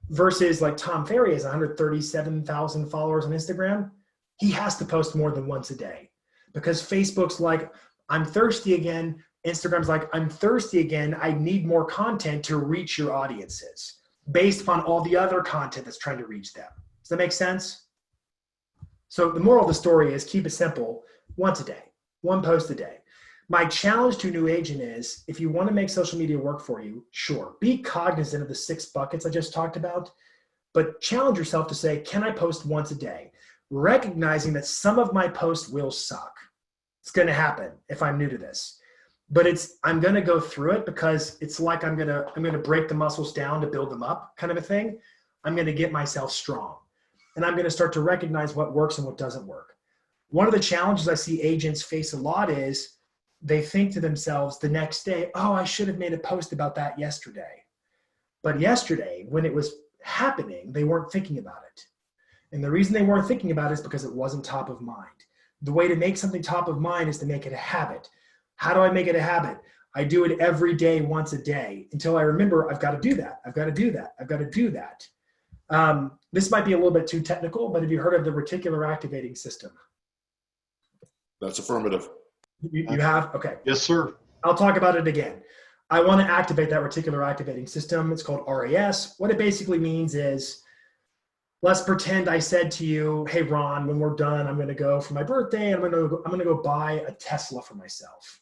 Versus like Tom Ferry has 137,000 followers on Instagram. He has to post more than once a day because Facebook's like, I'm thirsty again. Instagram's like, I'm thirsty again. I need more content to reach your audiences based upon all the other content that's trying to reach them. Does that make sense? So the moral of the story is keep it simple, once a day, 1 post a day. My challenge to a new agent is, if you want to make social media work for you, sure, be cognizant of the 6 buckets I just talked about, but challenge yourself to say, can I post once a day? Recognizing that some of my posts will suck. It's going to happen if I'm new to this, but I'm going to go through it because it's like I'm going to break the muscles down to build them up, kind of a thing. I'm going to get myself strong, and I'm going to start to recognize what works and what doesn't work. One of the challenges I see agents face a lot is they think to themselves the next day, oh, I should have made a post about that yesterday. But yesterday, when it was happening, they weren't thinking about it. And the reason they weren't thinking about it is because it wasn't top of mind. The way to make something top of mind is to make it a habit. How do I make it a habit? I do it every day, once a day, until I remember I've got to do that. I've got to do that. I've got to do that. This might be a little bit too technical, but have you heard of the reticular activating system? That's affirmative. You have? Okay. Yes, sir. I'll talk about it again. I want to activate that reticular activating system. It's called RAS. What it basically means is, let's pretend I said to you, hey, Ron, when we're done, I'm going to go for my birthday. I'm going to go buy a Tesla for myself.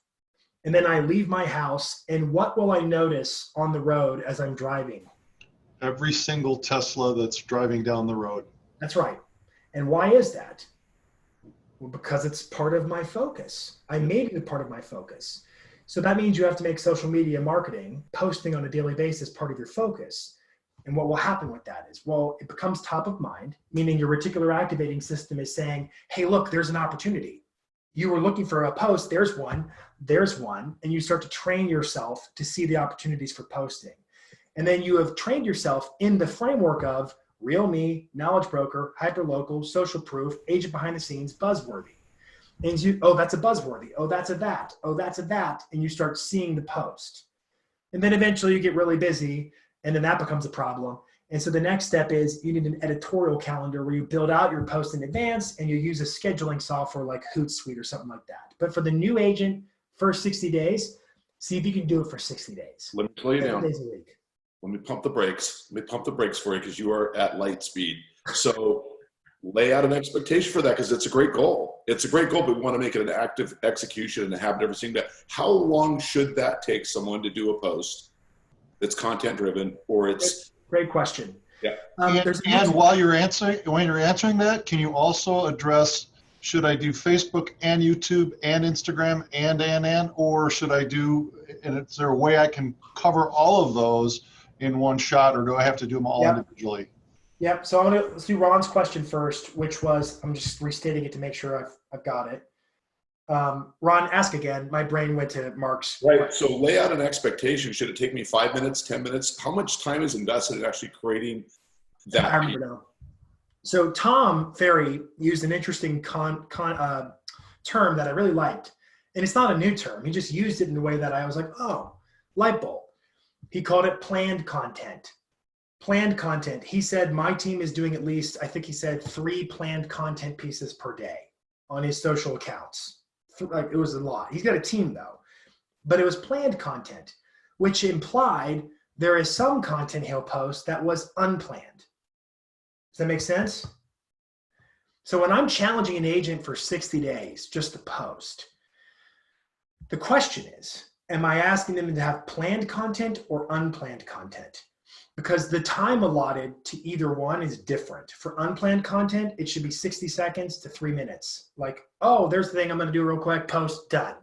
And then I leave my house. And what will I notice on the road as I'm driving? Every single Tesla that's driving down the road. That's right. And why is that? Well, because it's part of my focus. I made it a part of my focus. So that means you have to make social media marketing, posting on a daily basis, part of your focus. And what will happen with that is, well, it becomes top of mind, meaning your reticular activating system is saying, hey, look, there's an opportunity. You were looking for a post, there's one, and you start to train yourself to see the opportunities for posting. And then you have trained yourself in the framework of real me, knowledge broker, hyperlocal, social proof, agent behind the scenes, buzzworthy. And you, oh, that's a buzzworthy. Oh, that's a that. Oh, that's a that. And you start seeing the post. And then eventually you get really busy, and then that becomes a problem. And so the next step is you need an editorial calendar where you build out your post in advance and you use a scheduling software like Hootsuite or something like that. But for the new agent, first 60 days, see if you can do it for 60 days. Let me slow you 7 down. days a week. Let me pump the brakes. Let me pump the brakes for you because you are at light speed. So lay out an expectation for that because it's a great goal. It's a great goal, but we want to make it an active execution and have everything that. How long should that take someone to do a post that's content driven or it's Great question. Yeah. And while you're answering that, can you also address, should I do Facebook and YouTube and Instagram and, or should I do, and is there a way I can cover all of those in one shot, or do I have to do them all individually? Yep. So let's do Ron's question first, which was, I'm just restating it to make sure I've got it. Ron, ask again. My brain went to Mark's. Right. So lay out an expectation. Should it take me 5 minutes, 10 minutes? How much time is invested in actually creating that? I remember now. So Tom Ferry used an interesting term that I really liked. And it's not a new term. He just used it in a way that I was like, oh, light bulb. He called it planned content. Planned content. He said my team is doing at least, I think he said 3 planned content pieces per day on his social accounts. Like, it was a lot. He's got a team though, but it was planned content, which implied there is some content he'll post that was unplanned. Does that make sense? So when I'm challenging an agent for 60 days just to post, the question is, am I asking them to have planned content or unplanned content? Because the time allotted to either one is different. For unplanned content, it should be 60 seconds to 3 minutes. Like, oh, there's the thing I'm going to do real quick, post, done.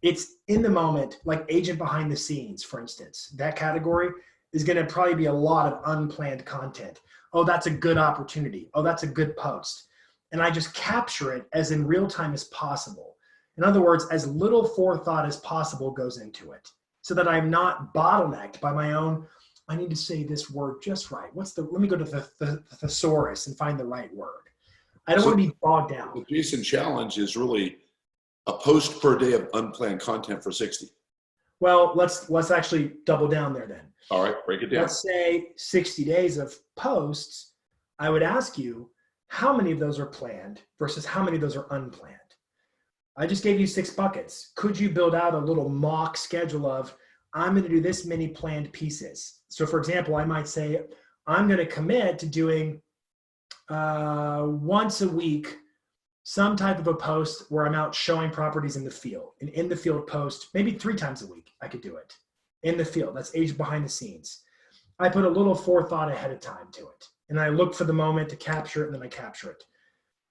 It's in the moment, like agent behind the scenes, for instance. That category is going to probably be a lot of unplanned content. Oh, that's a good opportunity. Oh, that's a good post. And I just capture it as in real time as possible. In other words, as little forethought as possible goes into it so that I'm not bottlenecked by my own, I need to say this word just right. Let me go to the thesaurus and find the right word. I don't want to be bogged down. The Jason challenge is really a post per day of unplanned content for 60. Well, let's actually double down there then. All right, break it down. Let's say 60 days of posts. I would ask you how many of those are planned versus how many of those are unplanned. I just gave you 6 buckets. Could you build out a little mock schedule of, I'm going to do this many planned pieces? So for example, I might say, I'm going to commit to doing once a week, some type of a post where I'm out showing properties in the field. An in the field post, maybe 3 times a week, I could do it. In the field, that's agent behind the scenes. I put a little forethought ahead of time to it. And I look for the moment to capture it, and then I capture it.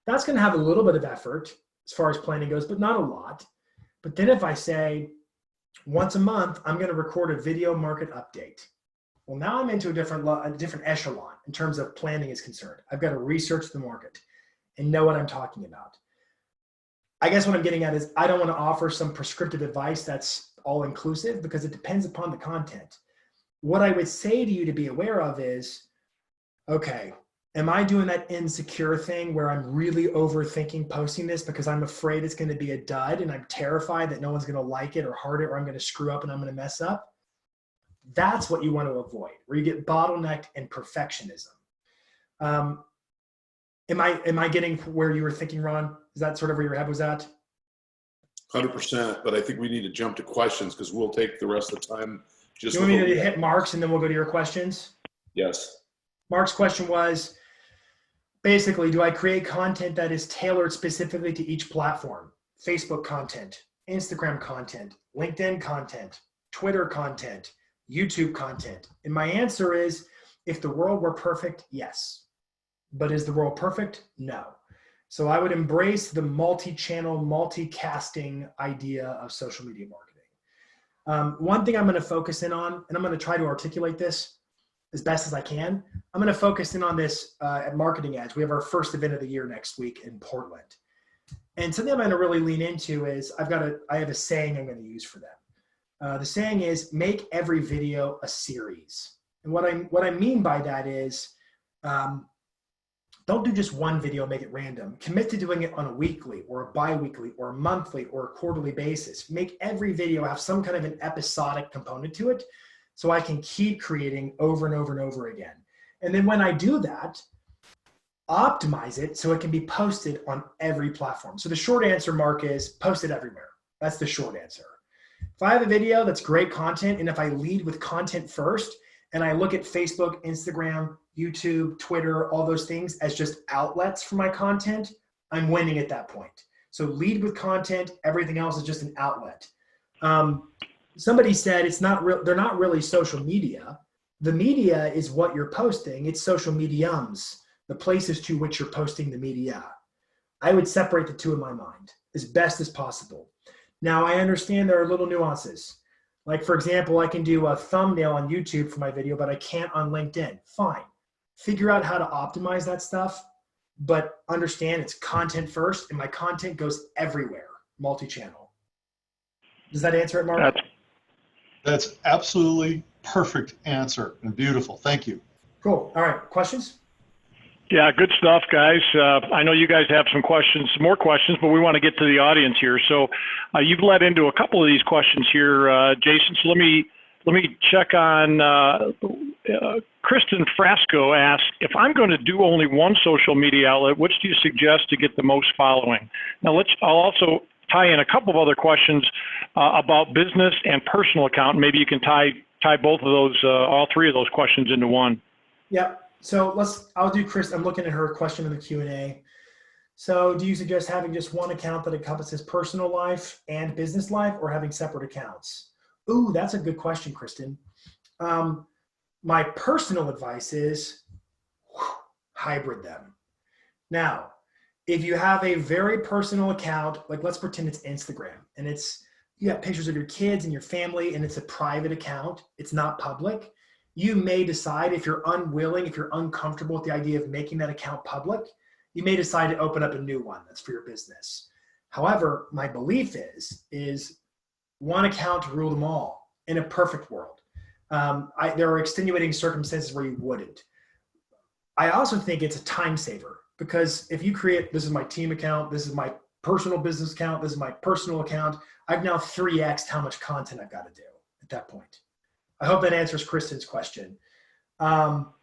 That's going to have a little bit of effort as far as planning goes, but not a lot. But then if I say, once a month, I'm going to record a video market update. Well, now I'm into a different echelon in terms of planning is concerned. I've got to research the market and know what I'm talking about. I guess what I'm getting at is I don't want to offer some prescriptive advice that's all inclusive because it depends upon the content. What I would say to you to be aware of is, okay, am I doing that insecure thing where I'm really overthinking posting this because I'm afraid it's going to be a dud and I'm terrified that no one's going to like it or heart it or I'm going to screw up and I'm going to mess up? That's what you want to avoid, where you get bottlenecked and perfectionism. Am I getting where you were thinking, Ron? Is that sort of where your head was at? 100%, but I think we need to jump to questions because we'll take the rest of the time. Just you want me to hit Mark's and then we'll go to your questions? Yes. Mark's question was, basically, do I create content that is tailored specifically to each platform? Facebook content, Instagram content, LinkedIn content, Twitter content, YouTube content? And my answer is, if the world were perfect, yes. But is the world perfect? No. So I would embrace the multi-channel, multicasting idea of social media marketing. One thing I'm going to focus in on, and I'm going to try to articulate this as best as I can. I'm going to focus in on this at Marketing Edge. We have our first event of the year next week in Portland. And something I'm going to really lean into is I have a saying I'm going to use for them. The saying is, make every video a series. And what I mean by that is, don't do just one video, make it random. Commit to doing it on a weekly or a bi-weekly or a monthly or a quarterly basis. Make every video have some kind of an episodic component to it so I can keep creating over and over and over again. And then when I do that, optimize it so it can be posted on every platform. So the short answer, Mark, is post it everywhere. That's the short answer. If I have a video that's great content, and if I lead with content first, and I look at Facebook, Instagram, YouTube, Twitter, all those things as just outlets for my content, I'm winning at that point. So lead with content, everything else is just an outlet. Somebody said they're not really social media. The media is what you're posting. It's social mediums, the places to which you're posting the media. I would separate the two in my mind as best as possible. Now, I understand there are little nuances. Like, for example, I can do a thumbnail on YouTube for my video, but I can't on LinkedIn. Fine. Figure out how to optimize that stuff, but understand it's content first, and my content goes everywhere, multi-channel. Does that answer it, Mark? That's absolutely perfect answer and beautiful. Thank you. Cool. All right. Questions? Yeah, good stuff, guys. I know you guys have some more questions, but we want to get to the audience here. So you've led into a couple of these questions here, Jason. So let me check on Kristen Frasco asked, if I'm going to do only one social media outlet, which do you suggest to get the most following? Now I'll also tie in a couple of other questions about business and personal account. Maybe you can tie both of those, all three of those questions into one. Yeah. So I'll do Chris. I'm looking at her question in the Q&A. So do you suggest having just one account that encompasses personal life and business life, or having separate accounts? Ooh, that's a good question, Kristen. My personal advice is hybrid them. Now, if you have a very personal account, like let's pretend it's Instagram, and you got pictures of your kids and your family, and it's a private account, it's not public. You may decide, if you're unwilling, if you're uncomfortable with the idea of making that account public, you may decide to open up a new one that's for your business. However, my belief is one account to rule them all in a perfect world. There are extenuating circumstances where you wouldn't. I also think it's a time saver, because if you create, this is my team account, this is my personal business account, this is my personal account, I've now 3x'd how much content I've got to do at that point. I hope that answers Kristen's question. Well,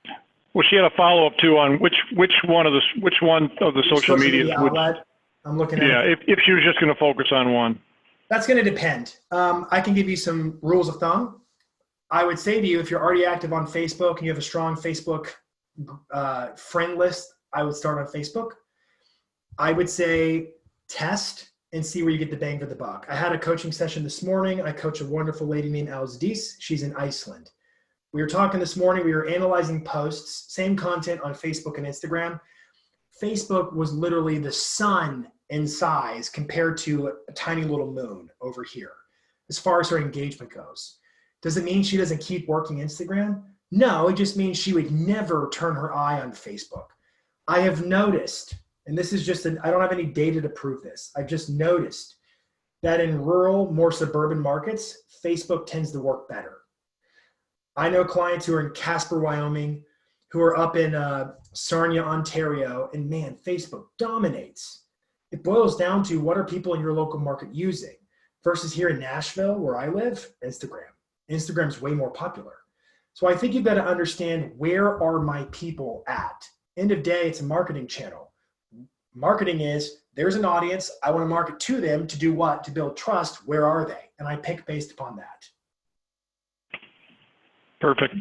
she had a follow-up too on which one of the social media outlet I'm looking at. Yeah, if she was just going to focus on one. That's going to depend. I can give you some rules of thumb. I would say to you, if you're already active on Facebook and you have a strong Facebook friend list, I would start on Facebook. I would say test and see where you get the bang for the buck. I had a coaching session this morning. I coach a wonderful lady named Alsdís. She's in Iceland. We were talking this morning. We were analyzing posts, same content on Facebook and Instagram. Facebook was literally the sun in size compared to a tiny little moon over here, as far as her engagement goes. Does it mean she doesn't keep working Instagram? No, it just means she would never turn her eye on Facebook. I have noticed, and this is just I don't have any data to prove this. I've just noticed that in rural, more suburban markets, Facebook tends to work better. I know clients who are in Casper, Wyoming, who are up in Sarnia, Ontario, and man, Facebook dominates. It boils down to, what are people in your local market using? Versus here in Nashville, where I live, Instagram. Instagram's way more popular. So I think you've got to understand, where are my people at? End of day, it's a marketing channel. Marketing is, there's an audience, I want to market to them to do what? To build trust. Where are they? And I pick based upon that. Perfect.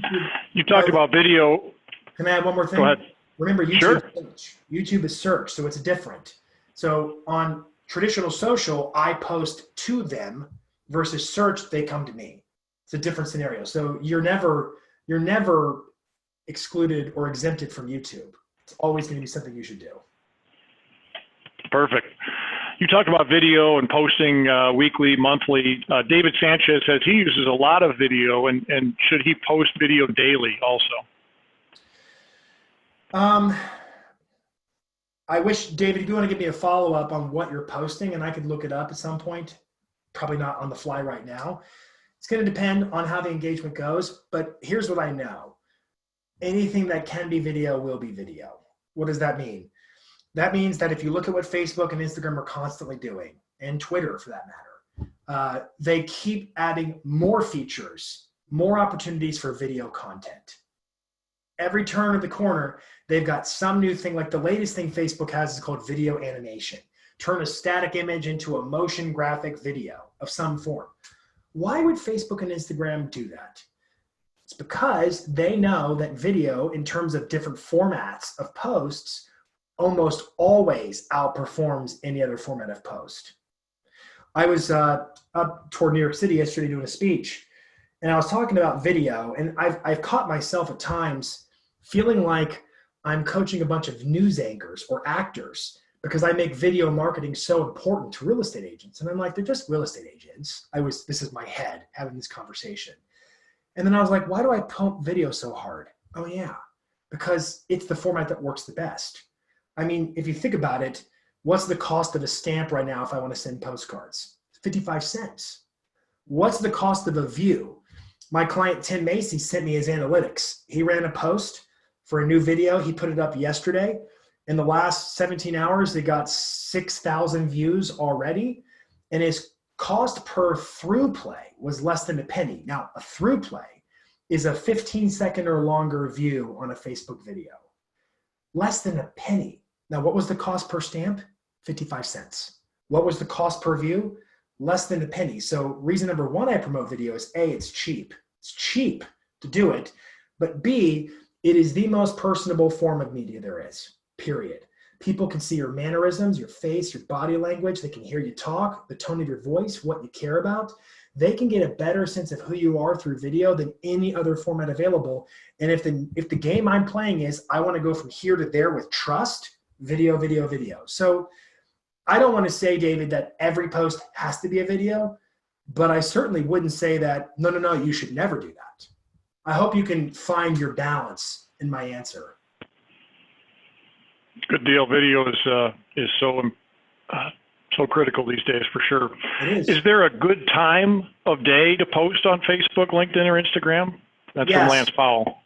You talked about video. Can I add one more thing? Go ahead. Remember, YouTube, Sure. is search. YouTube is search, so it's different. So on traditional social, I post to them, versus search, they come to me. It's a different scenario. So you're never excluded or exempted from YouTube. It's always going to be something you should do. Perfect. You talked about video and posting weekly, monthly. David Sanchez says he uses a lot of video, and should he post video daily also? I wish, David, if you want to give me a follow-up on what you're posting, and I could look it up at some point, probably not on the fly right now. It's going to depend on how the engagement goes, but here's what I know. Anything that can be video will be video. What does that mean? That means that if you look at what Facebook and Instagram are constantly doing, and Twitter for that matter, they keep adding more features, more opportunities for video content. Every turn of the corner, they've got some new thing. Like the latest thing Facebook has is called video animation. Turn a static image into a motion graphic video of some form. Why would Facebook and Instagram do that? It's because they know that video, in terms of different formats of posts, almost always outperforms any other format of post. I was up toward New York City yesterday doing a speech, and I was talking about video, and I've caught myself at times feeling like I'm coaching a bunch of news anchors or actors because I make video marketing so important to real estate agents. And I'm like, they're just real estate agents. This is my head having this conversation. And then I was like, why do I pump video so hard? Oh yeah, because it's the format that works the best. I mean, if you think about it, what's the cost of a stamp right now if I want to send postcards? 55 cents. What's the cost of a view? My client, Tim Macy, sent me his analytics. He ran a post for a new video. He put it up yesterday. In the last 17 hours, they got 6,000 views already. And his cost per through play was less than a penny. Now, a through play is a 15-second or longer view on a Facebook video. Less than a penny. Now, what was the cost per stamp? 55 cents. What was the cost per view? Less than a penny. So reason number one I promote video is A, it's cheap. It's cheap to do it. But B, it is the most personable form of media there is, period. People can see your mannerisms, your face, your body language. They can hear you talk, the tone of your voice, what you care about. They can get a better sense of who you are through video than any other format available. And if the game I'm playing is I want to go from here to there with trust, video, video, video. So I don't want to say, David, that every post has to be a video, but I certainly wouldn't say that, no, you should never do that. I hope you can find your balance in my answer. Good deal. Video is so critical these days, for sure. It Is there a good time of day to post on Facebook, LinkedIn, or Instagram? That's Yes. from Lance Powell.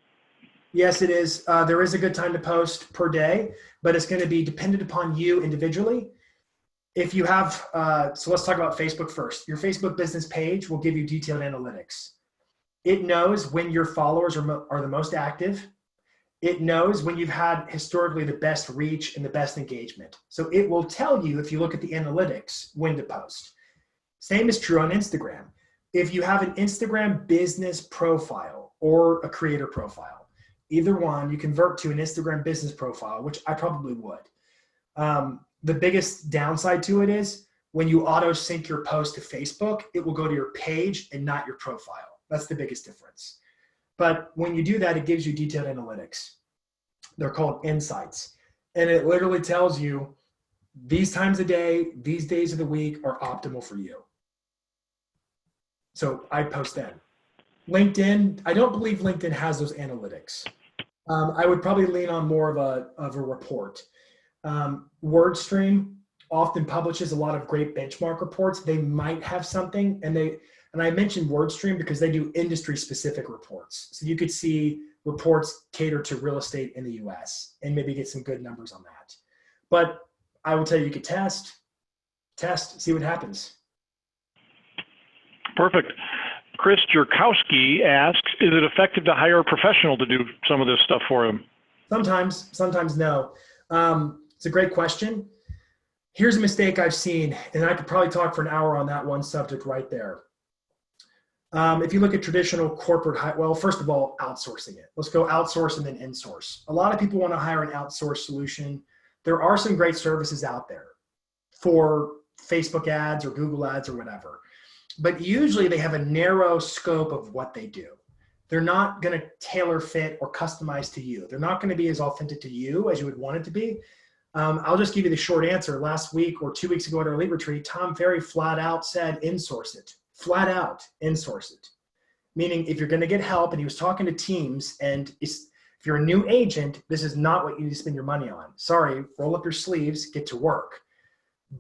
Yes, it is. There is a good time to post per day, but it's going to be dependent upon you individually. If you have, so let's talk about Facebook first. Your Facebook business page will give you detailed analytics. It knows when your followers are the most active. It knows when you've had historically the best reach and the best engagement. So it will tell you, if you look at the analytics, when to post. Same is true on Instagram. If you have an Instagram business profile or a creator profile, either one, you convert to an Instagram business profile, which I probably would. The biggest downside to it is when you auto sync your post to Facebook, it will go to your page and not your profile. That's the biggest difference. But when you do that, it gives you detailed analytics. They're called insights. And it literally tells you these times of day, these days of the week are optimal for you. So I post then. LinkedIn, I don't believe LinkedIn has those analytics. I would probably lean on more of a report. WordStream often publishes a lot of great benchmark reports. They might have something, and I mentioned WordStream because they do industry-specific reports. So you could see reports catered to real estate in the US and maybe get some good numbers on that. But I would tell you could test, see what happens. Perfect. Chris Jerkowski asks, is it effective to hire a professional to do some of this stuff for him? Sometimes no. It's a great question. Here's a mistake I've seen, and I could probably talk for an hour on that one subject right there. If you look at traditional corporate, well, first of all, outsourcing it. Let's go outsource and then insource. A lot of people want to hire an outsourced solution. There are some great services out there for Facebook ads or Google ads or whatever, but usually they have a narrow scope of what they do. They're not going to tailor fit or customize to you. They're not going to be as authentic to you as you would want it to be. I'll just give you the short answer. Last week or 2 weeks ago at our elite retreat, Tom Ferry flat out said, insource it. Flat out, insource it. Meaning if you're going to get help, and he was talking to teams, and if you're a new agent, this is not what you need to spend your money on. Sorry, roll up your sleeves, get to work.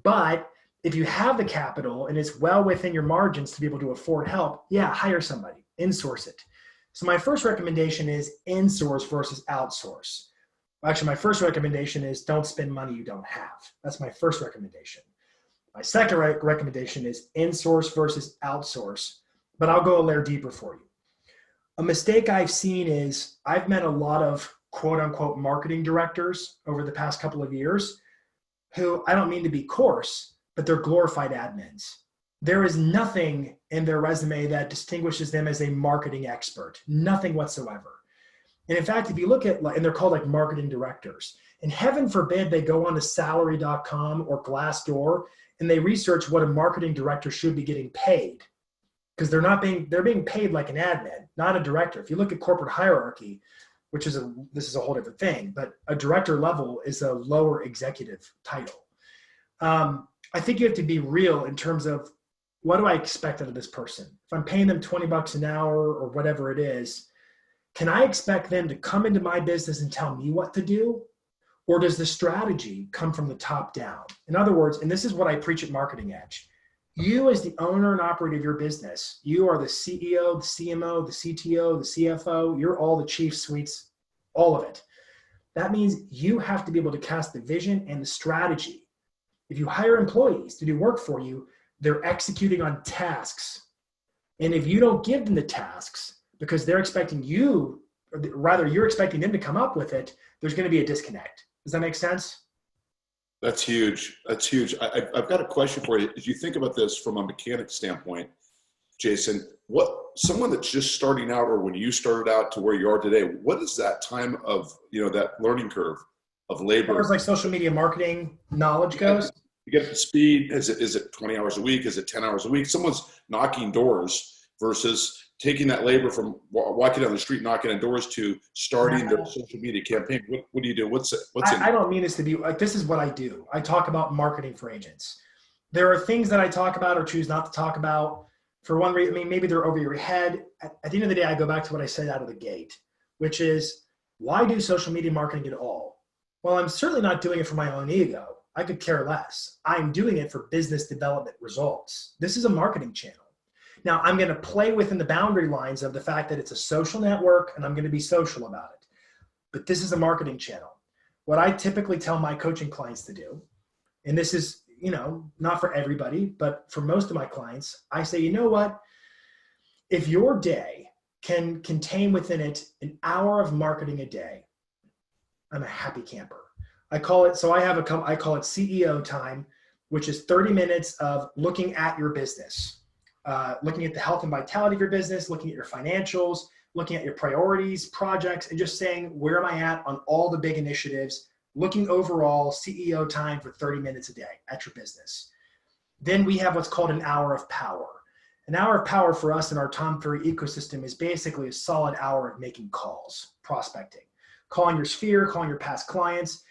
But if you have the capital and it's well within your margins to be able to afford help, yeah, hire somebody, insource it. So my first recommendation is insource versus outsource. Actually, my first recommendation is don't spend money you don't have. That's my first recommendation. My second recommendation is insource versus outsource, but I'll go a layer deeper for you. A mistake I've seen is I've met a lot of quote unquote marketing directors over the past couple of years who, I don't mean to be coarse, but they're glorified admins. There is nothing in their resume that distinguishes them as a marketing expert, nothing whatsoever. And in fact, if you look at, and they're called like marketing directors, and heaven forbid they go on to salary.com or Glassdoor and they research what a marketing director should be getting paid, because they're being paid like an admin, not a director. If you look at corporate hierarchy, which is this is a whole different thing, but a director level is a lower executive title. I think you have to be real in terms of what do I expect out of this person? If I'm paying them $20 an hour or whatever it is, can I expect them to come into my business and tell me what to do? Or does the strategy come from the top down? In other words, and this is what I preach at Marketing Edge, you as the owner and operator of your business, you are the CEO, the CMO, the CTO, the CFO, you're all the chief suites, all of it. That means you have to be able to cast the vision and the strategy. If you hire employees to do work for you, they're executing on tasks. And if you don't give them the tasks because they're expecting you, or rather you're expecting them to come up with it, there's going to be a disconnect. Does that make sense? That's huge. That's huge. I've got a question for you. As you think about this from a mechanic standpoint, Jason, someone that's just starting out, or when you started out to where you are today, what is that time of, that learning curve of labor? As far as like social media marketing knowledge goes? You get up to speed. Is it 20 hours a week? Is it 10 hours a week? Someone's knocking doors versus taking that labor from walking down the street, knocking on doors to starting their social media campaign. What do you do? I don't mean this to be like, this is what I do. I talk about marketing for agents. There are things that I talk about or choose not to talk about for one reason. I mean, maybe they're over your head. At the end of the day, I go back to what I said out of the gate, which is, why do social media marketing at all? Well, I'm certainly not doing it for my own ego. I could care less. I'm doing it for business development results. This is a marketing channel. Now, I'm going to play within the boundary lines of the fact that it's a social network and I'm going to be social about it. But this is a marketing channel. What I typically tell my coaching clients to do, and this is, not for everybody, but for most of my clients, I say, you know what? If your day can contain within it an hour of marketing a day, I'm a happy camper. I call it CEO time, which is 30 minutes of looking at your business. Looking at the health and vitality of your business, looking at your financials, looking at your priorities, projects, and just saying, where am I at on all the big initiatives, looking overall, CEO time for 30 minutes a day at your business. Then we have what's called an hour of power. An hour of power for us in our Tom Ferry ecosystem is basically a solid hour of making calls, prospecting, calling your sphere, calling your past clients,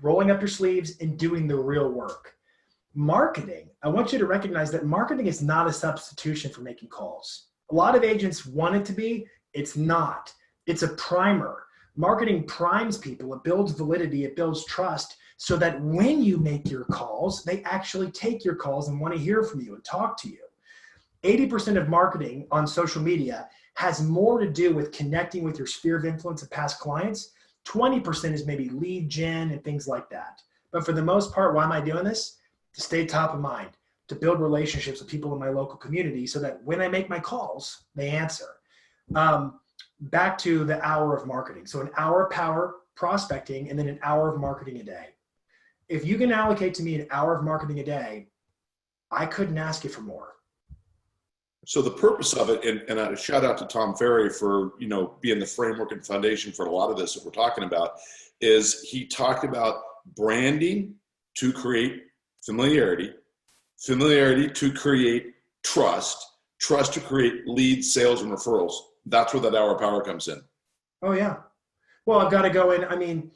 rolling up your sleeves and doing the real work. Marketing, I want you to recognize that marketing is not a substitution for making calls. A lot of agents want it to be. It's not. It's a primer. Marketing primes people. It builds validity. It builds trust so that when you make your calls, they actually take your calls and want to hear from you and talk to you. 80% of marketing on social media has more to do with connecting with your sphere of influence of past clients. 20% is maybe lead gen and things like that. But for the most part, why am I doing this? To stay top of mind, to build relationships with people in my local community so that when I make my calls, they answer. Back to the hour of marketing. So an hour of power prospecting and then an hour of marketing a day. If you can allocate to me an hour of marketing a day, I couldn't ask you for more. So the purpose of it, and a shout out to Tom Ferry for, being the framework and foundation for a lot of this that we're talking about, is he talked about branding to create familiarity to create trust to create leads, sales, and referrals. That's where that hour of power comes in. Oh, yeah. Well, I've got to go in. I mean,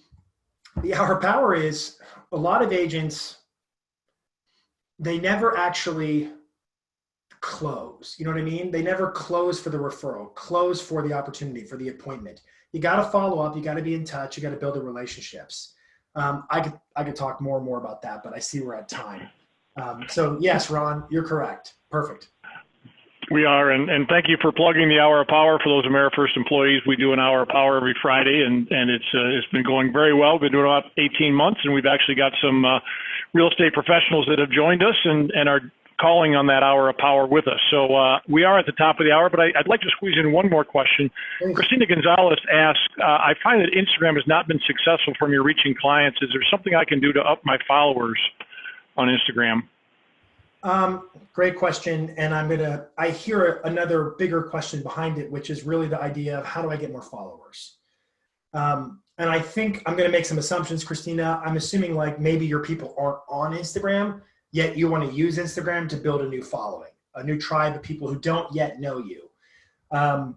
The hour power is a lot of agents, they never actually close. You know what I mean? They never close for the referral, close for the opportunity, for the appointment. You got to follow up. You got to be in touch. You got to build the relationships. I could talk more and more about that, but I see we're at time. So yes, Ron, you're correct. Perfect. We are, and thank you for plugging the Hour of Power for those AmeriFirst employees. We do an Hour of Power every Friday, and it's been going very well. We've been doing it about 18 months, and we've actually got some real estate professionals that have joined us and are calling on that Hour of Power with us. So we are at the top of the hour, but I'd like to squeeze in one more question. Thanks. Christina Gonzalez asked, I find that Instagram has not been successful for me reaching clients. Is there something I can do to up my followers on Instagram? Great question. And I hear another bigger question behind it, which is really the idea of how do I get more followers? And I think I'm going to make some assumptions, Christina. I'm assuming like maybe your people aren't on Instagram, yet you want to use Instagram to build a new following, a new tribe of people who don't yet know you. And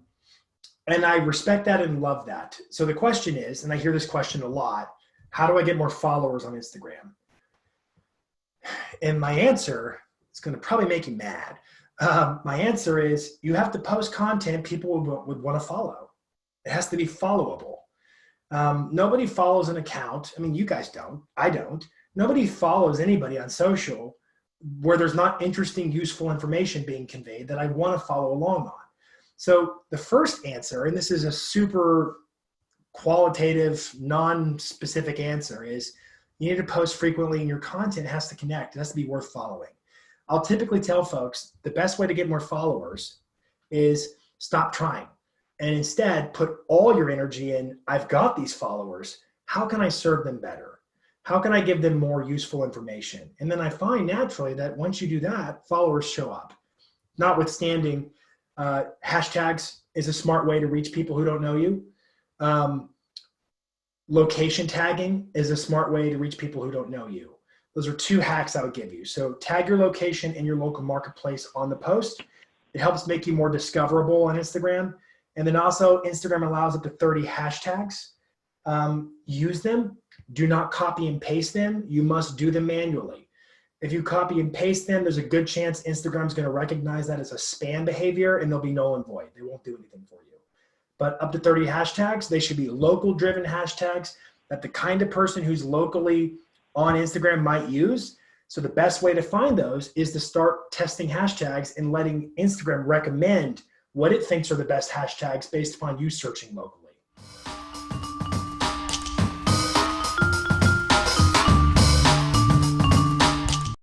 I respect that and love that. So the question is, and I hear this question a lot, how do I get more followers on Instagram? And my answer, it's going to probably make you mad. My answer is you have to post content people would want to follow. It has to be followable. Nobody follows an account. I mean, you guys don't. I don't. Nobody follows anybody on social where there's not interesting, useful information being conveyed that I want to follow along on. So the first answer, and this is a super qualitative, non-specific answer, is you need to post frequently and your content has to connect. It has to be worth following. I'll typically tell folks the best way to get more followers is stop trying and instead put all your energy in, I've got these followers. How can I serve them better? How can I give them more useful information? And then I find naturally that once you do that, followers show up. Notwithstanding, hashtags is a smart way to reach people who don't know you. Location tagging is a smart way to reach people who don't know you. Those are two hacks I would give you. So tag your location in your local marketplace on the post. It helps make you more discoverable on Instagram. And then also Instagram allows up to 30 hashtags. Use them. Do not copy and paste them. You must do them manually. If you copy and paste them, there's a good chance Instagram's going to recognize that as a spam behavior and they'll be null and void. They won't do anything for you. But up to 30 hashtags, they should be local driven hashtags that the kind of person who's locally on Instagram might use. So the best way to find those is to start testing hashtags and letting Instagram recommend what it thinks are the best hashtags based upon you searching locally.